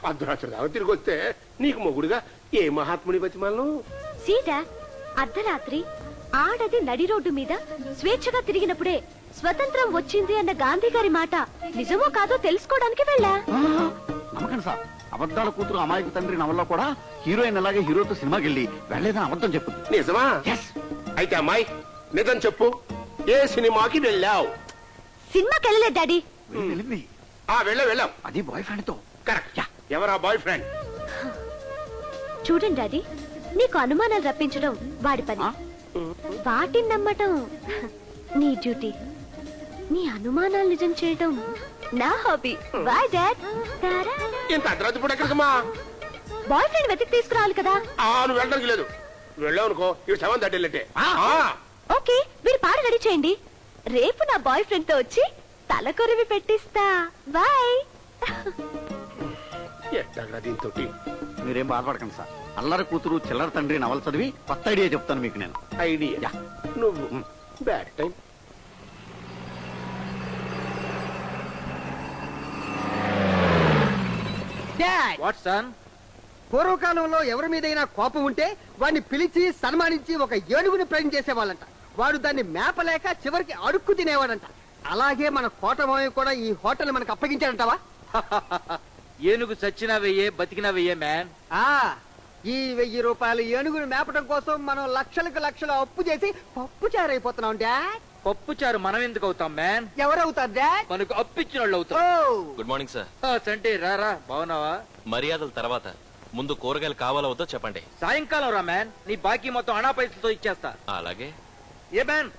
అర్ధరాత్రి దాకా తిరిగి వస్తే నీకు మొగుడుగా ఏ మహాత్ముని బతిమాలను? సీత అర్ధరాత్రి ఆడది నడి రోడ్డు మీద స్వేచ్ఛగా తిరిగినప్పుడే స్వతంత్రం వచ్చింది అన్న గాంధీ గారి మాట నిజమో కాదో తెలుసుకోవడానికి వెళ్ళా. నమ్మకండి సార్, అబద్ధాల కూతురు అమాయకు తండ్రి నవల్లో కూడా హీరోయిన్ అలాగే హీరోతో సినిమాకి వెళ్ళి వెళ్ళలేదని అబద్ధం చెప్పింది. నిజమా? అయితే అమ్మాయి నిజం చెప్పు, ఏ సినిమాకి వెళ్ళావు? సినిమాకి వెళ్ళలేదు డాడీ. వెళ్ళింది. వెళ్ళాం. అది బాయ్ ఫ్రెండ్ తో. కరెక్ట్. ఎవరా బాయ్ ఫ్రెండ్? చూడండి డాడీ, నీకు అనుమానాలు రప్పించడం వాడి పని, వాటిని నమ్మటం నీ డ్యూటీ. నీ అనుమానాలు నిజం చేయడం నా హాబీ. Bye dad. ఇంత అర్ధరాత్రి పూట ఎక్కడికమ్మా? బాయ్ ఫ్రెండ్ వెతికి తీసుకురావాలి కదా. నువ్వు వెళ్ళడానికి లేదు. వెళ్ళావు అనుకో ఇవి సెవెన్ తట్టేళ్ళంటే. ఓకే, మీరు పాట రెడీ చేయండి. రేపు నా బాయ్ ఫ్రెండ్ తో వచ్చి తల కొరివి పెట్టిస్తా. బాయ్. ఎట్టగా దీంతో మీరేం బాధపడకండి సార్. అల్లరి కూతురు చిల్లర తండ్రి నవల చదివి కొత్త ఐడియా చెప్తాను మీకు నేను. ఐడియా? నువ్వు బ్యాడ్ టైం. What sun? పూర్వకాలంలో ఎవరి మీదైనా కోపం ఉంటే వాడిని పిలిచి సన్మానించి ఒక ఏనుగుని ప్రజెంట్ చేసేవాళ్ళంట. వాడు దాన్ని మేపలేక చివరికి అడుక్కు తినేవాడంట. అలాగే మన కోటమావి కూడా ఈ హోటల్ మనకు అప్పగించాడంటావా? ఏనుగు చచ్చినా వెయ్యే, బతికినా వెయ్యే మ్యాన్. ఈ 1000 రూపాయలు ఏనుగుని మేపడం కోసం మనం లక్షలకు లక్షలు అప్పు చేసి పప్పు చారైపోతున్నాం డాడ్. పప్పు చారు మనం ఎందుకు అవుతాం మ్యాన్? ఎవరవుతారు డాడ్? మనకు అప్పిచ్చిన వాళ్ళు అవుతాం. Good morning sir. చంటి రారా, బాగున్నావా? మర్యాదల తర్వాత ముందు కూరగాయలు కావాలా వద్దో చెప్పండి. సాయంకాలం రా మ్యాన్, నీ బాకీ మొత్తం అనా పైసలతో ఇచ్చేస్తా. అలాగే. ఏ మ్యాన్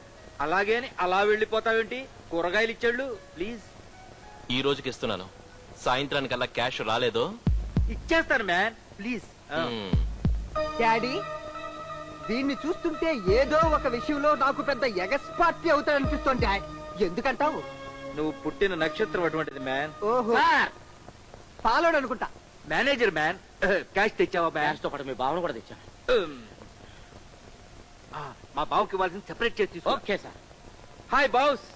అలాగే అని అలా వెళ్ళిపోతావేంటి? కూరగాయలు ఇచ్చాళ్ళు ప్లీజ్. ఈ రోజుకి ఇస్తున్నాను, సాయంత్రానికల్లా క్యాష్ రాలేదో ఇచ్చేస్తాను మ్యాన్ ప్లీజ్. డాడీ, దీన్ని చూస్తుంటే ఏదో ఒక విషయంలో నాకు పెద్ద ఎగస్పార్టీ అవుతాడనిపిస్తోంది డాడ్. ఎందుకంటావు? నువ్వు పుట్టిన నక్షత్రం అటువంటిది మ్యాన్. ఓహో, ఫాలోడ్ అనుకుంటా. మేనేజర్ మ్యాన్, క్యాష్ తెచ్చావా మ్యాన్? తో పాటు మీ బావను కూడా తెచ్చా. మా బావుకి ఇవ్వాల్సిన సెపరేట్ చేసి తీసుకో. Okay sir. Hi boss.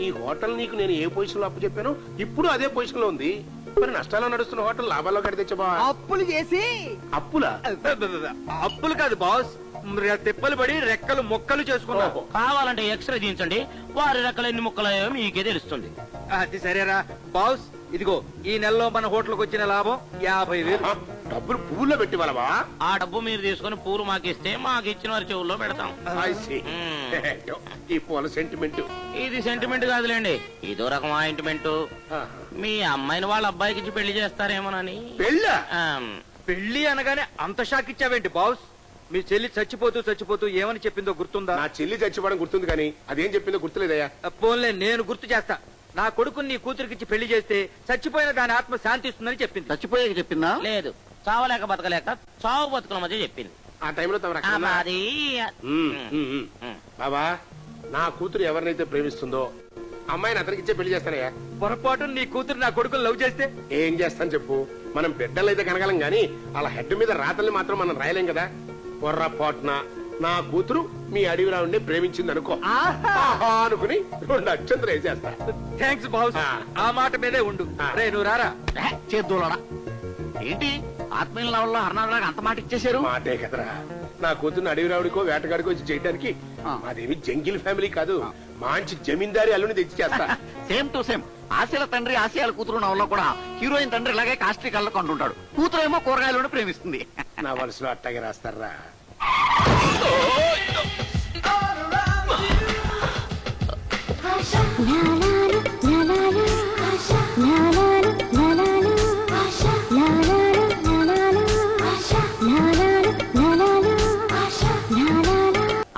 ఈ హోటల్ నీకు నేను ఏ పొజిషన్ లో అప్పు చెప్పాను ఇప్పుడు అదే పొజిషన్ లో ఉంది. మరి నష్టాల్లో నడుస్తున్న హోటల్ లాభాల్లో కడి తెచ్చబా? అప్పులు చేసి. అప్పులా? అప్పులు కాదు బాస్, తిప్పలు పడి రెక్కలు మొక్కలు చేసుకున్నావు. కావాలంటే ఎక్స్రే తీయించండి, వారి రెక్కలు ఎన్ని ముక్కలయ్యో మీకే తెలుస్తుంది. అది సరేరా బాస్, ఇదిగో ఈ నెలలో మన హోటల్కి వచ్చిన లాభం 50,000. డబ్బులు పువ్వుల్లో పెట్టి వాళ్ళవా? ఆ డబ్బు మీరు తీసుకుని పూలు మాకిస్తే మాకు ఇచ్చిన వారి చెవుల్లో పెడతాం. ఈ పూల సెంటిమెంట్. ఇది సెంటిమెంట్ కాదులేండి, ఇదో రకం ఆయింట్మెంట్. మీ అమ్మాయిని వాళ్ళ అబ్బాయికి ఇచ్చి పెళ్లి చేస్తారేమోనని. పెళ్ళా? పెళ్లి అనగానే అంత షాక్ ఇచ్చావేంటి బాస్? మీ చెల్లి చచ్చిపోతూ ఏమని చెప్పిందో గుర్తుందా? నా చెల్లి చచ్చిపోవడం గుర్తుంది కానీ అదేం చెప్పిందో గుర్తులేదయ్యా. పోన్లే, నేను గుర్తు చేస్తా. నా కొడుకుని నీ కూతురికిచ్చి పెళ్లి చేస్తే చచ్చిపోయిన దాని ఆత్మ శాంతిస్తుందని చెప్పింది. చచ్చిపోయాక చెప్పిందా? లేదు, చావలేక బతకలేక చావు బతుకుల మధ్య చెప్పింది. ఆ టైంలో అది బాబా, నా కూతురు ఎవరినైతే ప్రేమిస్తుందో అమ్మాయిని అతనికి ఇచ్చే పెళ్లి చేస్తానయ్యా. పొరపాటు నీ కూతురు నా కొడుకుని లవ్ చేస్తే ఏం చేస్తాను చెప్పు? మనం బిడ్డలైతే కనగలం గాని అలా హెడ్ మీద రాతల్ని మాత్రం మనం రాయలేం కదా. పొర్రపాటున నా కూతురు మీ అడవిలో ఉండి ప్రేమించింది అనుకో, అనుకుని 2 అక్షంతలు వేసేస్తా. థ్యాంక్స్ బాస్, ఆ మాట మీదే ఉండు. రే నువ్వు రారా. చేద్దోలడా ఏంటి ఆత్మీయుల నవల్లో హర్నాథ్ అంత మాట ఇచ్చేశారు? మాటే కదరా, నా కూతురు అడవి రావుడికో వేటగాడికో వచ్చి చేయడానికి. మాదేమి జంగిల్ ఫ్యామిలీ కాదు, మంచి జమీందారి అల్లుని తెచ్చి చేస్తా. సేమ్ టు సేమ్ ఆశల తండ్రి ఆశయాల కూతురు నవల్లో కూడా హీరోయిన్ తండ్రి ఇలాగే కాస్ట్రీ కళ్ళకు అంటుంటాడు, కూతురు ఏమో కూరగాయలను ప్రేమిస్తుంది. నా వలసలో అట్టాగే రాస్తారా?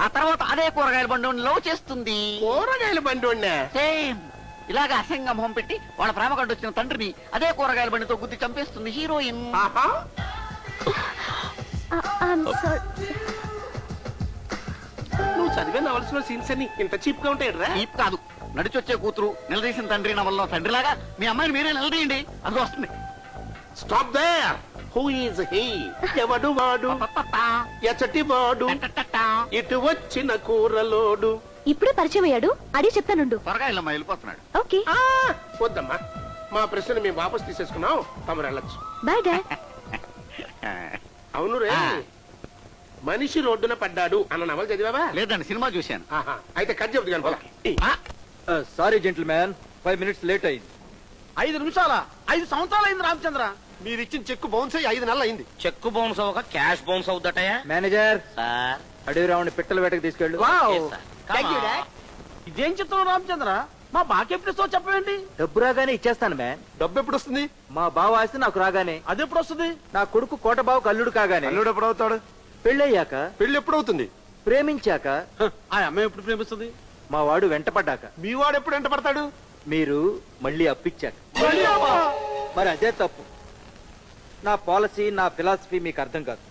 ఆ తర్వాత అదే కూరగాయల బండి లవ్ చేస్తుంది. కూరగాయల బండి సేమ్ ఇలాగా అసంగా మొహం పెట్టి వాళ్ళ ప్రేమ కంటూ వచ్చిన తండ్రిని అదే కూరగాయల బండితో గుద్ది చంపేస్తుంది హీరోయిన్. నువ్వు చదివే నవల్స్లో సీన్స్ అన్ని ఇంత చీప్ గా ఉంటాయి. చీప్ కాదు, నడిచొచ్చే కూతురు నిలదీసిన తండ్రి నవల్లో తండ్రిలాగా మీ అమ్మాయిని మీరే నిలదీయండి, అది వస్తుంది. Stop there. Who is he? ఎవడు వాడు? ఎచ్చటి వాడు? ఇటు వచ్చిన కూరలోడు. ఇప్పుడే పరిచయం అయ్యాడు, అడిగి చెప్తానుండు. త్వరగా ఇలా వెళ్ళిపోతున్నాడు. ఓకే. వద్దమ్మా, మా ప్రశ్న మేము వాపస్ తీసేసుకున్నాం, తమరు వెళ్ళొచ్చు. Bye dad. అవును రే, మనిషి రోడ్డున పడ్డాడు అన్న నవల చదివావా? లేదండి, సినిమా చూశాను. ఆహా, అయితే కట్ చెబుతు కానీ పోలా. Sorry gentle man, 5 minutes late అయింది. 5 నిమిషాల 5 సంవత్సరాలు అయింది రామచంద్ర. మీరు ఇచ్చిన చెక్కు బౌన్స్ అయ్యి 5 నెలలు అయింది. చెక్కు బౌన్స్ అవ్వక క్యాష్ బౌన్స్ అవుద్దటయా మేనేజర్, సార్? అడవి రావుని పిట్టల వేటకు తీసుకెళ్ళు. Yes, sir. Come Thank you, on. Dad. ఇదేం చిత్రం రామచంద్ర, మా బాకీ ఎప్పుడు ఇస్తావో చెప్పండి. డబ్బు రాగానే ఇచ్చేస్తాను మ్యాన్. డబ్బు ఎప్పుడు వస్తుంది? మా బావ ఆస్తి నాకు రాగానే. అది ఎప్పుడు వస్తుంది? నా కొడుకు కోట బావకు అల్లుడు కాగానే. అల్లుడు ఎప్పుడు అవుతాడు? పెళ్ళయ్యాక. పెళ్లి ఎప్పుడు అవుతుంది? ప్రేమించాక. ఆ అమ్మాయి ఎప్పుడు ప్రేమిస్తుంది? మా వాడు వెంటపడ్డాక. మీ వాడు ఎప్పుడు ఎంట పడతాడు? మీరు మళ్ళీ అప్పిచ్చాక. మరి అదే తప్పు. నా పాలసీ, నా ఫిలాసఫీ మీకు అర్థం కాదు.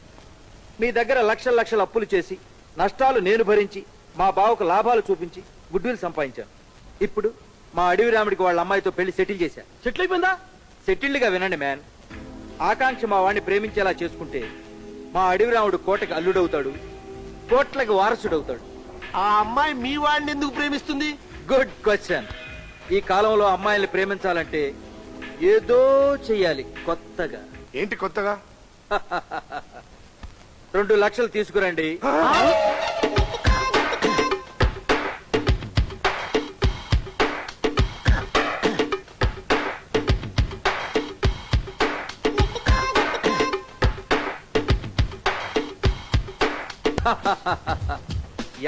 మీ దగ్గర లక్షల లక్షల అప్పులు చేసి నష్టాలు నేను భరించి మా బావకు లాభాలు చూపించి గుడ్విల్ సంపాదించాను. ఇప్పుడు మా అడవి రాముడికి వాళ్ళ అమ్మాయితో పెళ్లి సెటిల్ చేశా. సెటిల్ అయిపోయిందా? సెటిల్డ్ గా వినండి మ్యాన్. ఆకాంక్ష మా వాడిని ప్రేమించేలా చేసుకుంటే మా అడవి రాముడు కోటకి అల్లుడవుతాడు, కోట్లకి వారసుడవుతాడు. ఆ అమ్మాయి మీ వాడిని ఎందుకు ప్రేమిస్తుంది? Good question. ఈ కాలంలో అమ్మాయిల్ని ప్రేమించాలంటే ఏదో చెయ్యాలి కొత్తగా. ఏంటి కొత్తగా? 2 లక్షలు తీసుకురండి.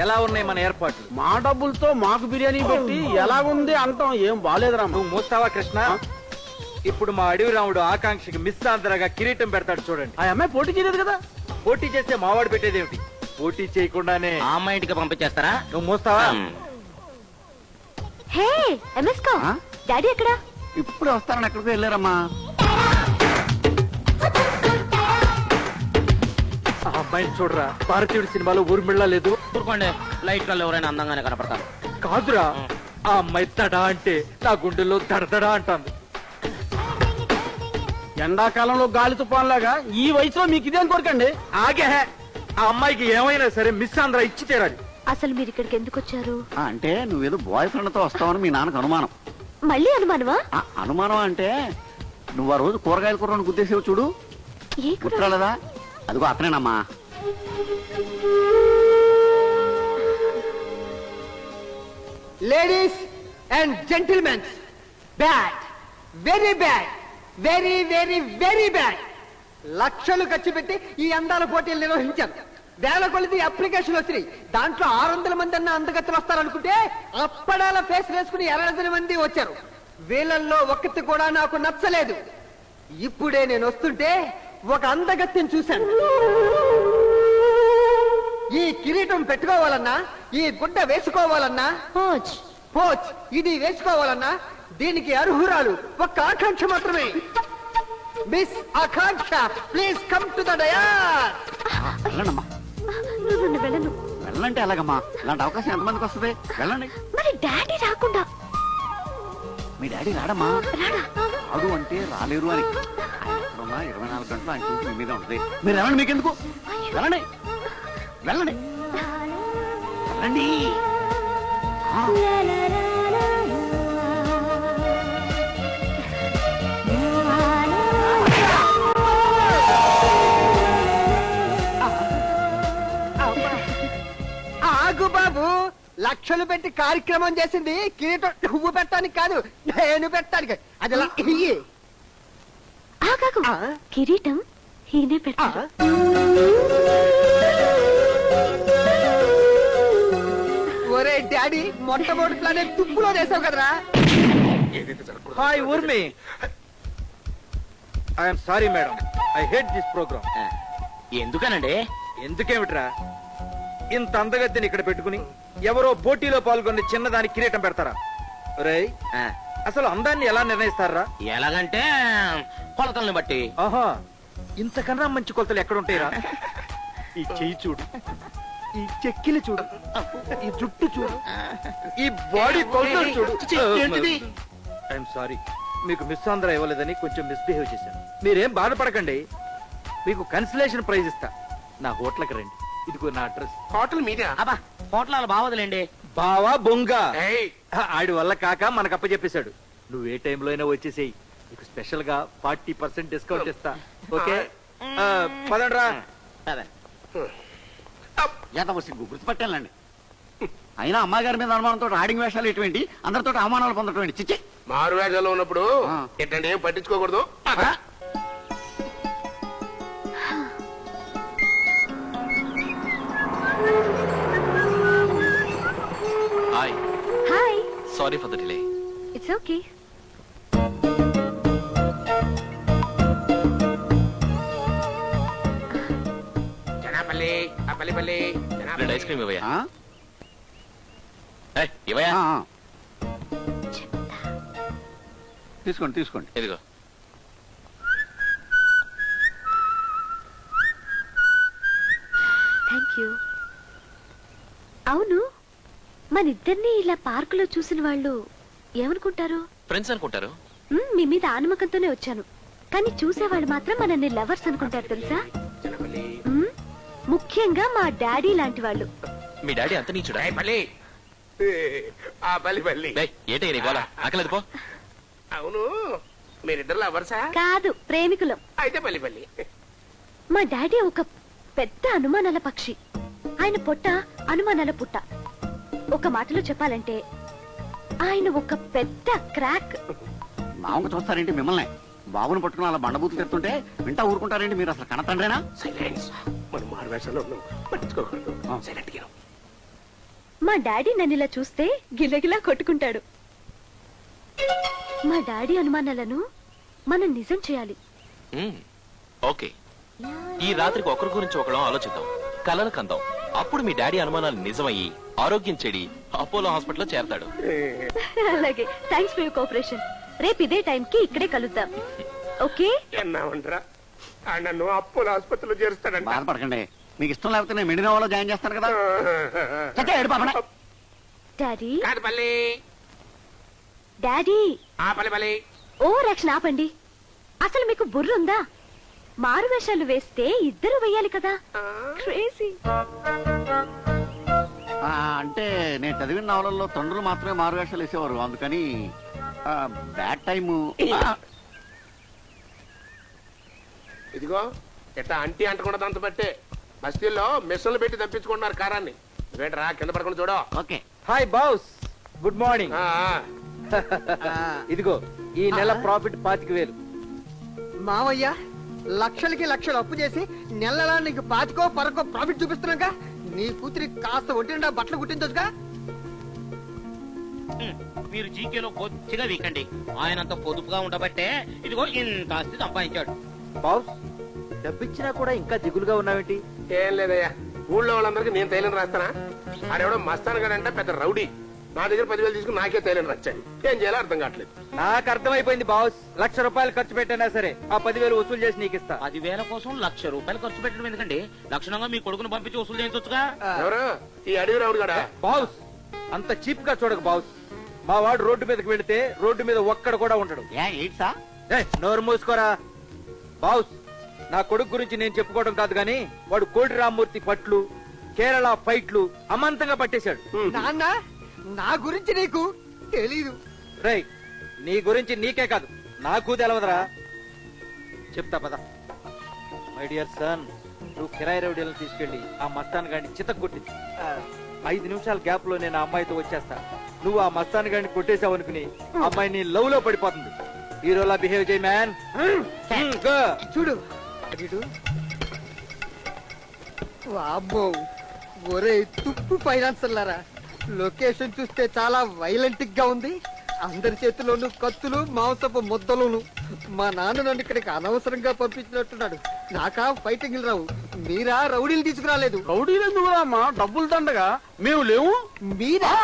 ఎలా ఉన్నాయి మన ఏర్పాట్లు? మా డబ్బులతో మాకు బిర్యానీ పెట్టి ఎలాగుంది అంటాం, ఏం బాగాలేదురా. నువ్వు మోస్తావా కృష్ణ? ఇప్పుడు మా అడవి రాముడు ఆకాంక్షకి మిస్ ఆంధ్రగా కిరీటం పెడతాడు చూడండి. ఆ అమ్మాయి పోటీ చేయలేదు కదా. పోటీ చేస్తే మావాడు పెట్టేదేమిటి? పోటీ చేయకుండానే ఆ అమ్మాయి ఇంటికి పంపించేస్తారా? నువ్వు మోస్తావా? హే ఎంఎస్కో, డాడీ ఎక్కడా? ఇప్పుడు వస్తారని ఎక్కడికి వెళ్ళారమ్మా? ఆ అమ్మాయిని చూడరా, భారతీయుడి సినిమాలో ఊర్మిళ్ళ లేదు. ఊరుకోండి, లైట్ లో ఎవరైనా అందంగానే కనపడతారు. కాదురా, ఆ అమ్మాయి తడా అంటే నా గుండెల్లో దడదడా అంటాంది. ఎండాకాలంలో గాలి తుఫాన్లాగా ఈ వయసులో మీకు ఇదేం కోరికండి? ఆగే, ఆ అమ్మాయికి ఏమైనా సరే మిస్ ఆంధ్ర ఇచ్చి తీరాలి. అసలు మీరు ఇక్కడికి ఎందుకు వచ్చారు? అంటే నువ్వేదో బాయ్ ఫ్రెండ్ తో వస్తావని మీ నాన్నకు అనుమానం. మళ్ళీ అనుమానమా? అనుమానం అంటే నువ్వు ఆ రోజు కూరగాయల కూర గుద్దేసేవు చూడు, ఏ కూర? గుర్తురాలేదా? అదిగో అతనేనమ్మా. Ladies and gentlemen, bad, very bad, very very very bad. లక్షలు ఖర్చు పెట్టి ఈ అందాల పోటీలు నిర్వహించారు. వేల కొలిది అప్లికేషన్ వచ్చినాయి. దాంట్లో 600 మంది అన్న అందగత్తలు వస్తారనుకుంటే అప్పడాల ఫేస్ వేసుకుని 200 మంది వచ్చారు. వీళ్ళల్లో ఒక్కటి కూడా నాకు నచ్చలేదు. ఇప్పుడే నేను వస్తుంటే ఒక అందగత్తిని చూశాను. ఈ కిరీటం పెట్టుకోవాలన్నా, ఈ గుడ్డ వేసుకోవాలన్నా, పోజ్. పోచ్ ఇది వేసుకోవాలన్నా దీనికి అర్హురాలు ఒక్క ఆకాంక్ష మాత్రమే. Miss Akanksha, please come to the dais. వెళ్ళండమ్మా. నేను వెళ్ళను. వెళ్ళంటే ఎలాగమ్మా? ఇలాంటి అవకాశం ఎంతమందికి వస్తుంది? వెళ్ళండి. మరి డాడీ రాకుండా? మీ డాడీ రాడమ్మా. రాడా? రాడు అంటే రాలేరు అని. ఆయన ఎక్కడున్నా 24 గంటలు ఆయన చూసి మీ మీద ఉంటుంది. మీరు వెళ్ళండి, మీకెందుకు? వెళ్ళండి, వెళ్ళండి, వెళ్ళండి. ఆగు బాబు, లక్షలు పెట్టి కార్యక్రమం చేసింది కిరీటం నువ్వు పెట్టడానికి కాదు, నేను పెట్టడానికి. అది ఎలా ఇయ్యి. ఆగాగు. ఆ? కిరీటం ఈయనే పెడతారు. ఒరే డాడీ, మొట్టమొదటి ప్లాన్ తుప్పులో వేసావు కదరా. Hi Urmi. I'm sorry madam, I hate this program. ఎందుకనండి? ఎందుకేమిట్రా, ఇంత అందగత్తిని ఇక్కడ పెట్టుకుని ఎవరో పోటీలో పాల్గొని చిన్నదానికి కిరీటం పెడతారా? రేయ్, ఆ, అసలు అందాన్ని ఎలా నిర్ణయిస్తారా? ఎలాగంటే కొలతల్ని బట్టి. ఆహా, ఇంతకన్నా మంచి కొలతలు ఎక్కడుంటాయిరా? ఈ చెయ్యి చూడు, ఈ చెక్కిలి చూడు, ఈ జుట్టు చూడు, ఈ బాడీ కొలతలు చూడు. ఐఎమ్ సారీ, మీకు మిస్ ఆంధ్ర ఇవ్వలేదని కొంచెం మిస్బిహేవ్ చేశాను. మీరేం బాధపడకండి, మీకు కన్సలేషన్ ప్రైజ్ ఇస్తా. నా హోటల్కి రండి, ఇదిగో నా అడ్రస్. హోటల్ మీదే? అబ్బా, హోటల్ బావదులేండి. బావా బొంగ, ఏయ్, ఆడి వల్ల కాక మనకు అప్పచెప్పేశాడు. నువ్వు ఏ టైంలో అయినా వచ్చేసేయి. మీకు స్పెషల్ గా 40% డిస్కౌంట్ ఇస్తా ఓకే పదండ్రా. ఎంత సిగ్గు గుర్తుపట్టాలండి. అయినా అమ్మగారి మీద అనుమానంతో ఆడింగ్ వేషాలు ఎటువంటి అందరితో అవమానాలు పొందటం చిచ్చి. మారు వేషాల్లో ఉన్నప్పుడు ఆ. ఎట్టండి ఏం పట్టించుకోకూడదు. Hi, hi, sorry for the delay. It's okay. జనాపల్లి ఆ పల్లి రెండు ఐస్ క్రీమ్ ఇవ్వయా. ఆ? ఏయ్, ఇవ్వయా. ఆ, ఆ. తీసుకోండి తీసుకోండి. ఇదిగో. Thank you. అవును, మన ఇద్దరిని ఇలా పార్కులో చూసిన వాళ్ళు ఏమనుకుంటారు? ఫ్రెండ్స్ అనుకుంటారు. మీ మీద ఆనమకంతోనే వచ్చాను, కానీ చూసేవాళ్ళు మాత్రం మనల్ని లవర్స్ అనుకుంటారు తెలుసా? జనాపల్లి మ్మ్, ముఖ్యంగా మా డాడీ లాంటి వాళ్ళు. మీ డాడీ అంత నీచుడా? పల్లి ఆ పల్లి ఏటే నీ గోల ఆకలేదు పో. అవును, మీరిద్దరు లవర్సా? కాదు, ప్రేమికులం. అయితే పల్లి మా డాడీ ఒక పెద్ద అనుమానాల పక్షి. ఆయన పొట్ట అనుమానాల పుట్ట. ఒక మాటలో చెప్పాలంటే ఆయన ఒక పెద్ద క్రాక్. మామూలుగా చూస్తారేంటి మిమ్మల్ని? బాబుని పట్టుకుని అలా బండబూతులు తెస్తుంటే వింటా ఊరుకుంటారేంటి మీరు? అసలు కనతండ్రేనా? సైలెన్స్. మనం మారు వేషాల్లో ఉన్నాం, పట్టించుకోకూడదు. ఆ. సైలెంట్ గా. మా డాడీ నన్ను ఇలా చూస్తే గిలగిలా కొట్టుకుంటాడు. మా డాడీ అనుమానాలను మనం నిజం చేయాలి. ఓకే, ఈ రాత్రికి ఒకరి గురించి ఒకళ్ళం ఆలోచిద్దాం, కలలు కందాం. అప్పుడు మీ డాడీ అనుమానాలు నిజమయ్యి ఆరోగ్యం చెడి అపోలో హాస్పిటల్లో చేరతాడు. అలాగే, థ్యాంక్స్ ఫర్ యువర్ కోఆపరేషన్. రేపు ఇదే టైంకి ఇక్కడే కలుద్దాం, ఓకే? ఎన్నామంటారా? నన్ను అప్పుల ఆసుపత్రిలో చేరుస్తాడంట. బాధపడకండి, మీకు ఇష్టం లేకపోతే నేను మెడినోవాలో జాయిన్ చేస్తాను కదా. చచ్చా ఏడు పాపనే. డాడీ, కాదు పల్లి డాడీ, ఆ పల్లి ఓ రక్షణ ఆపండి. అసలు మీకు బుర్రుందా? మారు వేషాలు వేస్తే ఇద్దరు వేయాలి కదా. క్రేజీ. అంటే నేను చదివిన నవలల్లో తండ్రులు మాత్రమే మారువేషాలు వేసేవారు, అందుకని బ్యాడ్ టైము. ఇదిగో ఎట్టా అంటీ అంటకుండా దాంతో బట్టే బస్తీల్లో మెస్సులు పెట్టి తప్పించుకుంటున్నారు కారాన్ని. నువ్వేంట్రా కింద పడకుండా చూడో. Okay. Hi boss, good morning. ఆ. ఇదిగో ఈ నెల ప్రాఫిట్ 25,000. మావయ్య లక్షలకి లక్షలు అప్పు చేసి నెలలా నీకు పాతికో పరకో ప్రాఫిట్ చూపిస్తున్నాగా. నీ కూతురి కాస్త ఒంటినిండా బట్టలు కుట్టించొచ్చుగా. మీరు జీకేలో కొద్దిగా వీకండి. ఆయనంత పొదుపుగా ఉండబట్టే ఇదిగో ఇంత ఆస్తి సంపాదించాడు. బాస్, డబ్బిచ్చినా కూడా ఇంకా దిగులుగా ఉన్నావేంటి? ఏం లేదయ్యా, ఊళ్ళో వాళ్ళందరికీ నేను తైలం రాస్తానా? ఆడెవడో మస్తాను కదంటే పెద్ద రౌడీ నా దగ్గర 10,000 తీసుకుని నాకే తైలం రాచ్చాయి. ఏం చేయాలో అర్థం కావట్లేదు. నాకు అర్థమైపోయింది బాస్. 1,00,000 రూపాయలు ఖర్చు పెట్టినా సరే ఆ 10,000 వసూలు చేసి నీకు ఇస్తా. 10,000 కోసం 1,00,000 రూపాయలు ఖర్చు పెట్టడం ఎందుకండి? లక్షణంగా మీ కొడుకును పంపించి వసూలు చేయించొచ్చుగా. ఎవరు ఈ అడవి రావుడు గడా? బాస్, అంత చీప్ గా చూడక బాస్. మా వాడు రోడ్డు మీదకి వెళితే రోడ్డు మీద ఒక్కడ కూడా ఉండడు. ఎయిట్సా? నోరు మూసుకోరా బాస్. నా కొడుకు గురించి నేను చెప్పుకోవడం కాదు గాని వాడు కోటి రామ్మూర్తి పట్లు, కేరళ ఫైట్లు అమాంతంగా పట్టేశాడు. నాన్న, నా గురించి నీకు తెలీదు. రేయ్, నీ గురించి నీకే కాదు నాకు తెలవదురా. చెప్తా పద. మై డియర్ సన్, నువ్వు కిరాయి రౌడీలను తీసుకెళ్లి ఆ మస్తాన్ గాడిని చితక్కొట్టి 5 నిమిషాల గ్యాప్ లో నేను ఆ అమ్మాయితో వచ్చేస్తా. నువ్వు ఆ మస్తాన్ గాడిని కొట్టేసావు అనుకుని అమ్మాయి నీ లవ్ లో పడిపోతుంది. హీరోలా బిహేవ్ చేయి మ్యాన్. చూడు అడిడు. వాబ్బో, ఒరే తుప్పు ఫైనాన్సర్లారా, లొకేషన్ చూస్తే చాలా వైలెంట్ గా ఉంది. అందరి చేతిలోనూ కత్తులు, మాంసపు ముద్దలును. మా నాన్న నన్ను ఇక్కడికి అనవసరంగా పంపించినట్టున్నాడు. నాకా ఫైటింగ్ రావు, మీరా రౌడీలు తీసుకురాలేదు. రౌడీలు అమ్మా, డబ్బులు దండగా మేము లేవు. మీరా?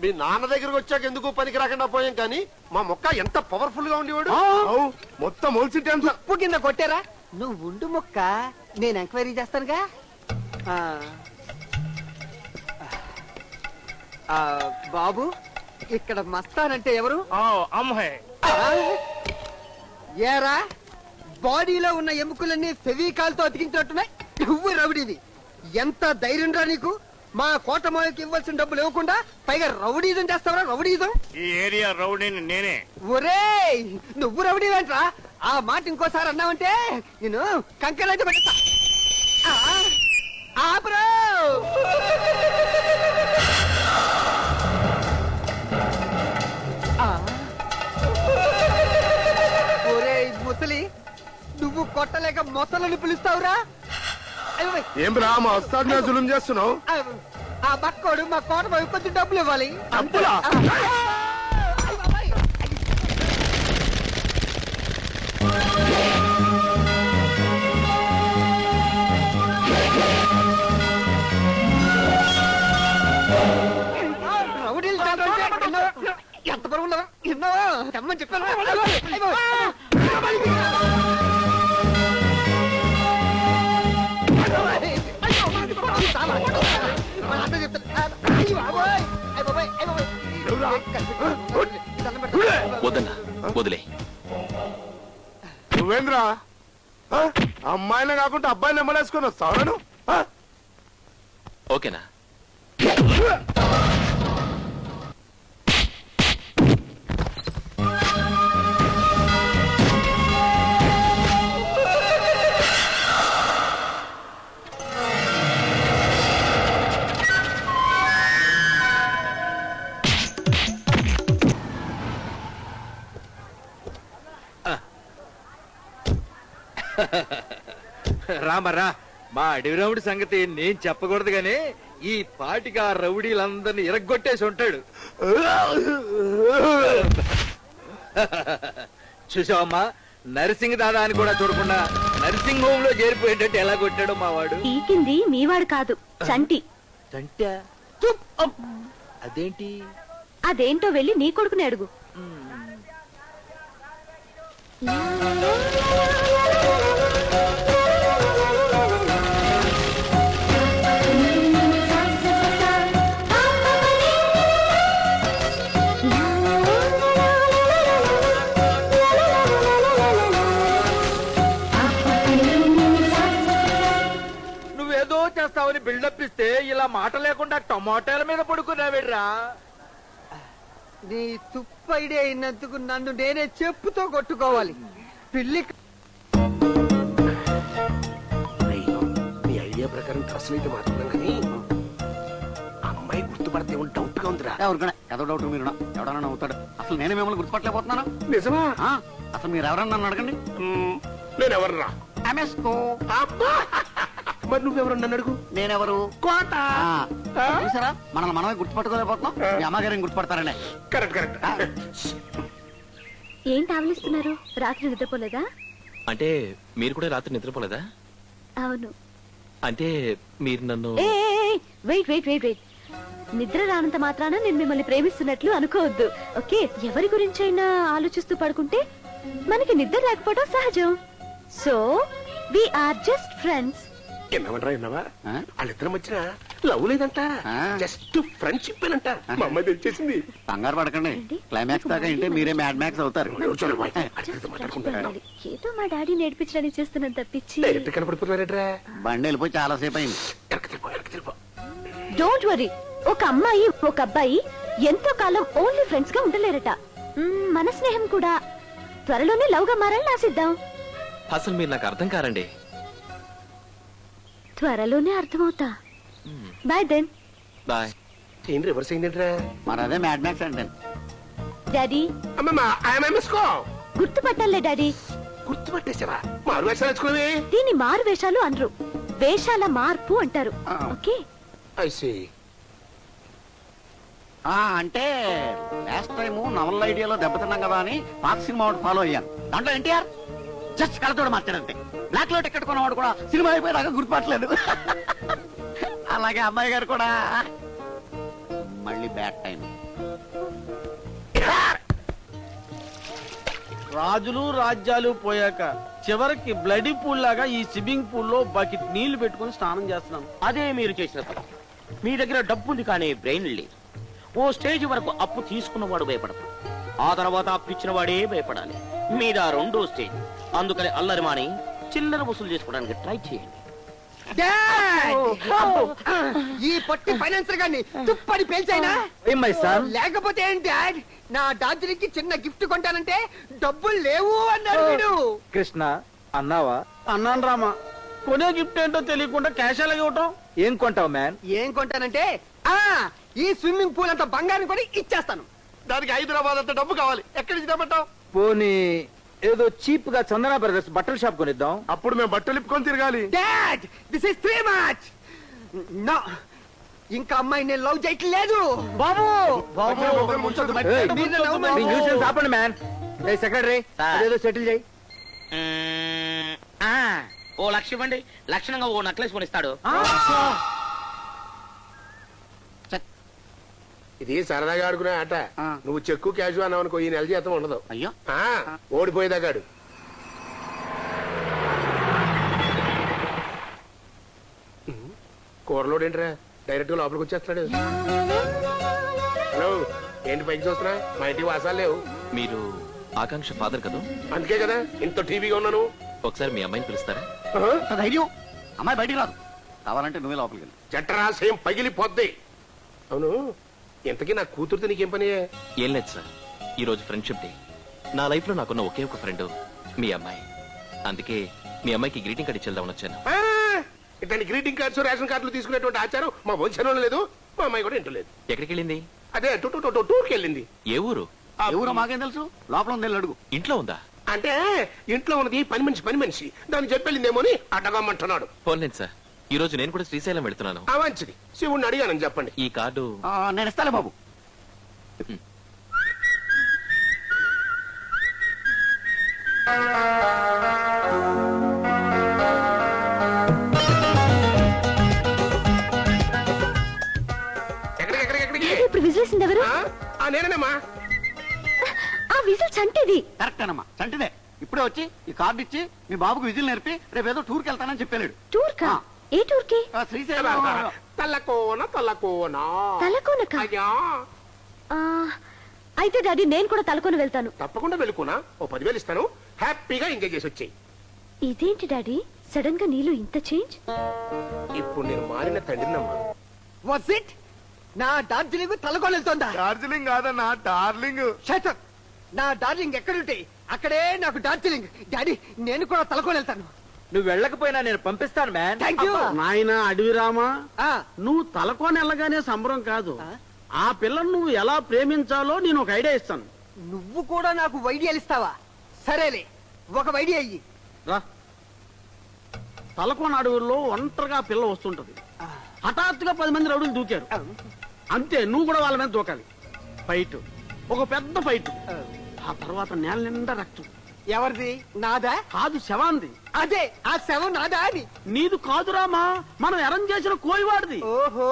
మీ నాన్న దగ్గరకు వచ్చాక ఎందుకు పనికి రాకుండా పోయాం, కానీ మా మొక్క ఎంత పవర్ఫుల్ గా ఉండేవాడు. మొత్తం మొలిసింటే అంత ఉప్పు కింద కొట్టారా? నువ్వు ఉండు మొక్క, నేను ఎంక్వైరీ చేస్తానుగా. బాబు, ఇక్కడ మస్తానంటే ఎవరు? అమ్మాయి ఏరా, బాడీలో ఉన్న ఎముకలన్నీ ఫెవికాల్ తో అతికించినట్టున్నాయి. నువ్వు రౌడీవి. ఎంత ధైర్యం రా నీకు? మా కోటమాయకి ఇవ్వాల్సిన డబ్బులు ఇవ్వకుండా పైగా రౌడీజం చేస్తావరా రౌడీజం? ఈ ఏరియా రౌడీని నేనే. ఒరేయ్ నువ్వు రౌడీవేంట్రా? ఆ మాట ఇంకోసారి అన్నావంటే నేను కంకరైతే పెట్టా. ఆపరా! ఒరేయ్ ముసలి, నువ్వు కొట్టలేక మొసలను పిలుస్తావురా? ఏం రా మా వస్తాద్ మీద జులుం చేస్తున్నావు? ఆ బక్కోడు మా కోట వైపు కొద్ది డబ్బులు ఇవ్వాలి. డబ్బులా? రౌడీలు తండ్రి అంటే ఎంత బరువు ఉన్నావా? విన్నావా? తెమ్మని చెప్పాను. వద్దన్నా వదిలే. నువ్వేంద్రా అమ్మాయినే కాకుండా అబ్బాయిని ఎమ్మలేసుకొని వస్తావు? ఓకేనా? రామరా, మా అడవి రౌడీ సంగతి నేను చెప్పకూడదు గానీ ఈ పాటికి ఆ రౌడీలందరినీ ఇరగ్గొట్టేసి ఉంటాడు. చూసావమ్మా, నర్సింగ్ దాదా అని కూడా చూడకుండా నర్సింగ్ హోమ్ లో చేరిపోయేటట్టు ఎలా కొట్టాడు మా వాడు. పీకింది మీవాడు కాదు, చంటి. అంటే అదేంటి? అదేంటో వెళ్ళి నీ కొడుకుని అడుగు. నువ్వేదో చేస్తావని బిల్డప్ ఇస్తే ఇలా మాట లేకుండా టమాటాల మీద పడుకున్నావేడ్రా. నీ తుప్పు ఐడియా అయినందుకు నన్ను నేనే చెప్పుతో కొట్టుకోవాలి. పిల్లి నీ ఐడియా ప్రకారం డ్రెస్సులు అయితే మాత్రం కానీ అమ్మాయి గుర్తుపడితే డౌట్ గా ఉందిరా. ఎవరికైనా ఏదో డౌట్ మీరు ఎవడన్నా నవ్వుతాడు. అసలు నేను మిమ్మల్ని గుర్తుపట్టలేకపోతున్నాను. నిజమా? అసలు మీరు ఎవరన్నా నన్ను అడగండి. నేను ఎవర్రా? ఎంఎస్కో. మరి నువ్వెవరు నన్ను అడుగు. నేనెవరు? కోట. చూసారా, మనల్ని మనమే గుర్తుపట్టుకోలేకపోతున్నాం. మీ అమ్మగారిని గుర్తుపడతారండి. Correct correct. ఏంటి ఆవలిస్తున్నారు? రాత్రి నిద్రపోలేదా? అంటే మీరు కూడా రాత్రి నిద్రపోలేదా? అవును. అంటే మీరు నన్ను వెయిట్ వెయిట్ వెయిట్ వెయిట్ నిద్ర రానంత మాత్రాన నేను మిమ్మల్ని ప్రేమిస్తున్నట్లు అనుకోవద్దు. ఓకే, ఎవరి గురించైనా ఆలోచిస్తూ పడుకుంటే మనకి నిద్ర లేకపోవడం సహజం. So we are just friends. ఎన్నవరా ఎన్నవా? వాళ్ళిద్దరం వచ్చిన లవ్ లేదంట, జస్ట్ ఫ్రెండ్షిప్ అంట. మా అమ్మాయి తెచ్చేసింది. కంగారు పడకండి, క్లైమాక్స్ దాకా ఇంటే మీరే మ్యాడ్ మ్యాక్స్ అవుతారు. ఏదో మా డాడీ నేర్పించడానికి చేస్తున్నాను తప్పించి. కనపడిపోతున్నారా? బండి వెళ్ళిపోయి చాలా సేపు అయింది. డోంట్ వరీ, ఒక అమ్మాయి ఒక అబ్బాయి ఎంతో కాలం ఓన్లీ ఫ్రెండ్స్ గా ఉండలేరట. మన స్నేహం కూడా త్వరలోనే లవ్ గా మారాలని ఆశిద్దాం. అసలు మీరు నాకు అర్థం కారండి. త్వరలోనే అర్థమవుతా. Bye then. బాయ్. ఏం రివర్స్ అయిందంటరా? మరి అదే మ్యాడ్ మ్యాక్స్ అంటే. డాడీ గుర్తుపట్టాలే డాడీ. గుర్తుపట్టేసావా? మారు వేషాలు వేసుకునేవి. దీన్ని మారు వేషాలు అనరు, వేషాల మార్పు అంటారు. ఓకే. I see. అంటే లాస్ట్ టైం నవల్ ఐడియాలో దెబ్బతిన్నాం కదా అని పాత సినిమా ఒకటి ఫాలో అయ్యాను. దాంట్లో ఎన్టీఆర్ జస్ట్ కళ్ళతోడు మార్చాడంతే. బ్లాక్ లో టికెట్ కొన్నవాడు కూడా సినిమా అయిపోయేదాకా గుర్తుపట్టలేదు. అలాగే అమ్మాయి గారు కూడా మళ్ళీ బ్యాడ్ టైం. రాజులు రాజ్యాలు పోయాక చివరికి బ్లడీ పూల్ లాగా ఈ స్విమ్మింగ్ పూల్ లో బకెట్ నీళ్లు పెట్టుకుని స్నానం చేస్తున్నాం. అదే మీరు చేసిన తప్పు. మీ దగ్గర డబ్బుంది కానీ బ్రెయిన్ లేదు. ఓ స్టేజ్ వరకు అప్పు తీసుకున్నవాడు భయపడతాడు, ఆ తర్వాత అప్పు ఇచ్చిన వాడే భయపడాలి. మీద రెండో స్టేజ్. అందుకని అల్లరి మాని చిల్లర వసూలు చేసుకోవడానికి ట్రై చేయండి. ఈ పొట్టి ఫైనాన్సర్ గారిని తుప్పని పేల్చైనా ఏం మై సన్ లేకపోతే ఏం డాడ్ నా డార్జిలింగ్ కి చిన్న గిఫ్ట్ కొంటానంటే డబ్బులు లేవు అన్నాడు వీడు. కృష్ణ అన్నావా? అన్నాను రామా. కొనే గిఫ్ట్ ఏంటో తెలియకుండా క్యాష్ అలాగే ఇవ్వటం. ఏం కొంటావు మ్యాన్? ఏం కొంటానంటే ఈ స్విమ్మింగ్ పూల్ అంత బంగారం కొని ఇచ్చేస్తాను. దానికి హైదరాబాద్ అంత డబ్బు కావాలి. ఎక్కడి నుంచి తెమ్మంటావు? పోనీ ఏదో చీప్ గా చందన బ్రదర్స్ బట్టల షాప్ కొనిద్దాం. అప్పుడు మేము బట్టలు ఇప్పుకొని తిరగాలి. Dad this is three much. No ఇంకా అమ్మాయి నేను లవ్ చేయట్లేదు. బాబు ఏయ్, మీరు నన్ను అవమానించారు. మీ న్యూసెన్స్ ఆపండి మ్యాన్. ఏ సెక్రటరీ అదేదో సెటిల్ చేయి. ఓ లక్ష ఇవ్వండి, లక్షణంగా ఓ నక్లెస్ కొనిస్తాడు. ఇది సరదాగా ఆడుకునే ఆట. నువ్వు చెక్కు క్యాష్ అన్నావు అనుకో, ఈ నెల జీతం ఉండదు. అయ్యో ఓడిపోయేదాగాడు. కూరలోడు ఏంట్రా డైరెక్ట్ గా లోపలికి వచ్చేస్తున్నాడు. హలో ఏంటి పైకి చూస్తున్నా? మా ఇంటికి వాసాలు లేవు. మీరు ఆకాంక్ష ఫాదర్ కదా, అందుకే కదా ఇంత టీవీగా ఉన్నాను. ఒకసారి మీ అమ్మాయిని పిలుస్తారా? అంత ధైర్యం అమ్మాయి బయటికి రాదు. కావాలంటే నువ్వే లోపలికి వెళ్ళి. చట్టరాశయం పగిలిపోద్ది. అవును ఇంతకీ నా కూతురుతో నీకేం పని? ఏం లేదు సార్, ఈ రోజు ఫ్రెండ్షిప్ డే. నా లైఫ్ లో నాకున్న ఒకే ఒక ఫ్రెండ్ మీ అమ్మాయి. అందుకే మీ అమ్మాయికి గ్రీటింగ్ కార్డ్ ఇచ్చేద్దామని వచ్చాను. ఇట్లాంటి గ్రీటింగ్ కార్డ్స్ రేషన్ కార్డులు తీసుకునేటువంటి ఆచారం మా వంశంలో లేదు. మా అమ్మాయి కూడా ఇంట్లో లేదు. ఎక్కడికి వెళ్ళింది? అదే టూర్కి వెళ్ళింది. ఏ ఊరు? ఎవరో మాకేం తెలుసు, లోపల ఉంది అడుగు. ఇంట్లో ఉందా? అంటే ఇంట్లో ఉన్నది పని మనిషి దాన్ని చెప్పెళ్ళిందేమో అని అడగమంటున్నాడు. పోన్లేదు సార్, ఈ రోజు నేను కూడా శ్రీశైలం వెళ్తున్నాను. ఆ మంచిది, శివుణ్ణి అడిగానని చెప్పండి. ఈ కార్డు నేను ఇస్తాలే బాబు. ఎక్కడికి? ఇప్పుడు విజిల్సింది ఎవరు? నేనేనమ్మా. ఆ విజిల్ చంటిది. కరెక్టేనమ్మా, చంటిదే. ఇప్పుడే వచ్చి ఈ కార్డు ఇచ్చి మీ బాబుకు విజిల్ నేర్పి రేపు ఏదో టూర్కి వెళ్తానని చెప్పాడు. టూర్ కా? ఏ టూర్ కి? శ్రీశైలం. తల్లకోన తలకోనక? అయ్యా అయితే డాడీ నేను కూడా తలకోన వెళ్తాను. తప్పకుండా వెళ్ళుకోనా. ఓ 10,000 ఇస్తాను, హ్యాపీగా ఎంజాయ్ చేసి వచ్చేయి. ఇదేంటి డాడీ సడన్ గా నీలో ఇంత చేంజ్? ఇప్పుడు నేను మారిన తండ్రినమ్మా. What's it? నా డార్జిలింగ్ తలకొనెళ్తోందా? డార్జిలింగ్ కాదన్నా డార్లింగ్. Shut up. నా డార్జిలింగ్ ఎక్కడుంటే అక్కడే నాకు డార్జిలింగ్. డాడీ నేను కూడా తలకొనెళ్తాను. నువ్వు వెళ్ళకపోయినా నేను పంపిస్తాను మ్యాన్. Thank you. నాయన అడవిరామా, నువ్వు తలకోని వెళ్ళగానే సంబరం కాదు. ఆ పిల్లను నువ్వు ఎలా ప్రేమించాలో నేను ఒక ఐడియా ఇస్తాను. నువ్వు కూడా నాకు ఐడియాలు ఇస్తావా? సరేలే, ఒక ఐడియా అయ్యి. రా, తలకోన అడవుల్లో ఒంటరిగా పిల్ల వస్తుంటది. హఠాత్తుగా 10 మంది రౌడీలు దూకారు. అంతే, నువ్వు కూడా వాళ్ళ మీద దూకాలి. ఫైట్, ఒక పెద్ద ఫైట్. ఆ తర్వాత నేల నిండా రక్తం. ఎవరిది? నాదా? కాదు, శవాంది. అదే, ఆ శవం నాదా అని. నీదు కాదురామా, మనం అరేంజ్ చేసిన కోయివాడిది. ఓహో,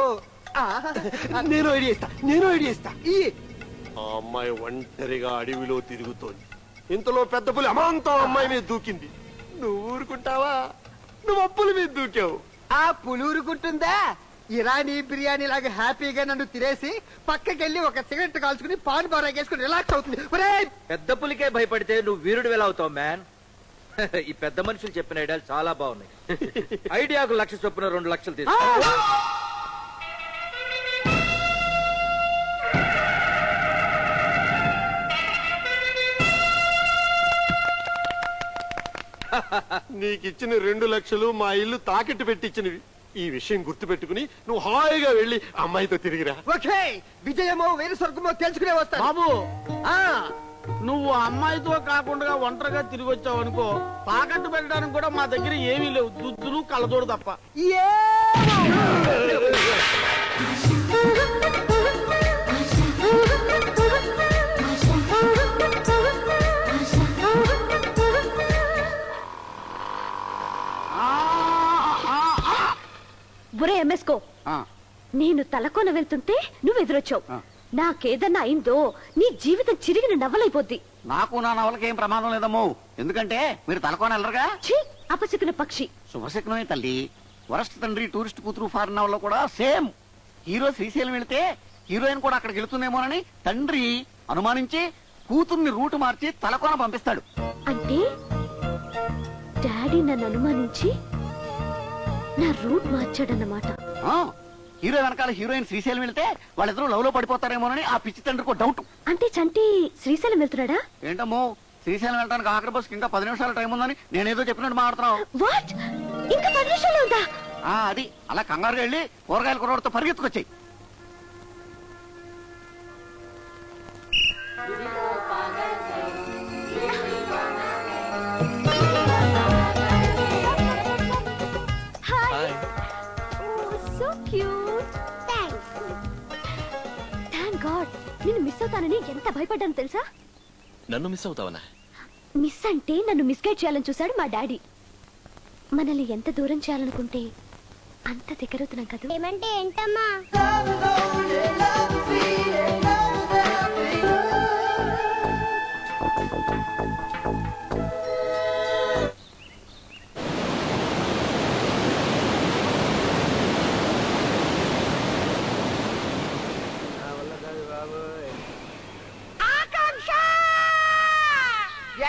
నేను ఐడియా ఇస్తా. ఆ అమ్మాయి ఒంటరిగా అడవిలో తిరుగుతోంది. ఇంతలో పెద్ద పులి అమాంతం అమ్మాయి మీద దూకింది. నువ్వు ఊరుకుంటావా? నువ్వు అప్పుల మీద దూకావు. ఆ పులూరుకుంటుందా? ఇరానీ బిర్యానీ లాగా హ్యాపీగా నన్ను తినేసి పక్కకెళ్ళి ఒక సిగరెట్ కాల్చుకుని పాన్ బారాగేసుకుని రిలాక్స్ అవుతుంది. పెద్ద పులికే భయపడితే నువ్వు వీరుడు ఎలా అవుతావు మ్యాన్? ఈ పెద్ద మనుషులు చెప్పిన ఐడియాలు చాలా బాగున్నాయి. ఐడియాకు 1,00,000 చొప్పున 2 లక్షలు తీసుకో. నీకిచ్చిన 2 లక్షలు మా ఇల్లు తాకట్టు పెట్టించినవి. ఈ విషయం గుర్తు పెట్టుకుని నువ్వు హాయిగా వెళ్ళి అమ్మాయితో తిరిగిరా. ఓకే, విజయమో వేరు స్వర్గమో తెలుసుకునే వస్తాను. బాబు, నువ్వు అమ్మాయితో కాకుండా ఒంటరిగా తిరిగి వచ్చావు అనుకో, తాకట్టు పెట్టడానికి కూడా మా దగ్గర ఏమీ లేవు, దుద్దులు కళ్ళదోడు తప్ప. బురే ఎంఎస్కో, నేను తలకోన వెళ్తుంటే నువ్వు ఎదురొచ్చావు. నాకేదన్నా అయిందో నీ జీవితం చిరిగిన నవ్వలైపోద్ది. నాకు నా నవలకి ఏం ప్రమాదం లేదమ్మో, ఎందుకంటే మీరు తలకోన వెళ్ళరుగా. అపశకున పక్షి. శుభశకునమే తల్లి. వరస్ట్ తండ్రి టూరిస్ట్ కూతురు ఫారెన్ నవల్లో కూడా సేమ్. హీరో శ్రీశైలం వెళితే హీరోయిన్ కూడా అక్కడికి వెళుతుందేమోనని తండ్రి అనుమానించి కూతుర్ని రూటు మార్చి తలకోన పంపిస్తాడు. అంటే డాడీ నన్ను అనుమానించి నా రూట్ మార్చాడన్నమాట. హీరో వెనకాల హీరోయిన్ శ్రీశైలం వెళ్తే వాళ్ళిద్దరూ లవ్ లో పడిపోతారేమోనని ఆ పిచ్చి తండ్రికి డౌట్. అంటే చంటి శ్రీశైలం వెళ్తున్నాడా? ఏంటమ్మో శ్రీశైలం వెళ్ళడానికి ఆఖరి బస్కి ఇంకా 10 నిమిషాల టైం ఉందని నేనేదో చెప్పినట్టు మాట్లాడుతున్నావు. వాట్? ఇంకా 10 నిమిషాలు ఉందా? అది అలా కంగారుగా వెళ్ళి కూరగాయల కుర్రోడితో పరిగెత్తుకొచ్చాయి. Hi. So cute. Thanks. Thank god. నిన్ను మిస్ అవుతానని ఎంత భయపడ్డాను తెలుసా? నన్ను మిస్ అవుతావనా? మిస్ అంటే నన్ను మిస్గైడ్ చేయాలని చూశాడు మా డాడీ. మనల్ని ఎంత దూరం చేయాలనుకుంటే అంత దగ్గరవుతున్నాం కదా. ఏమంటే ఏంటమ్మా?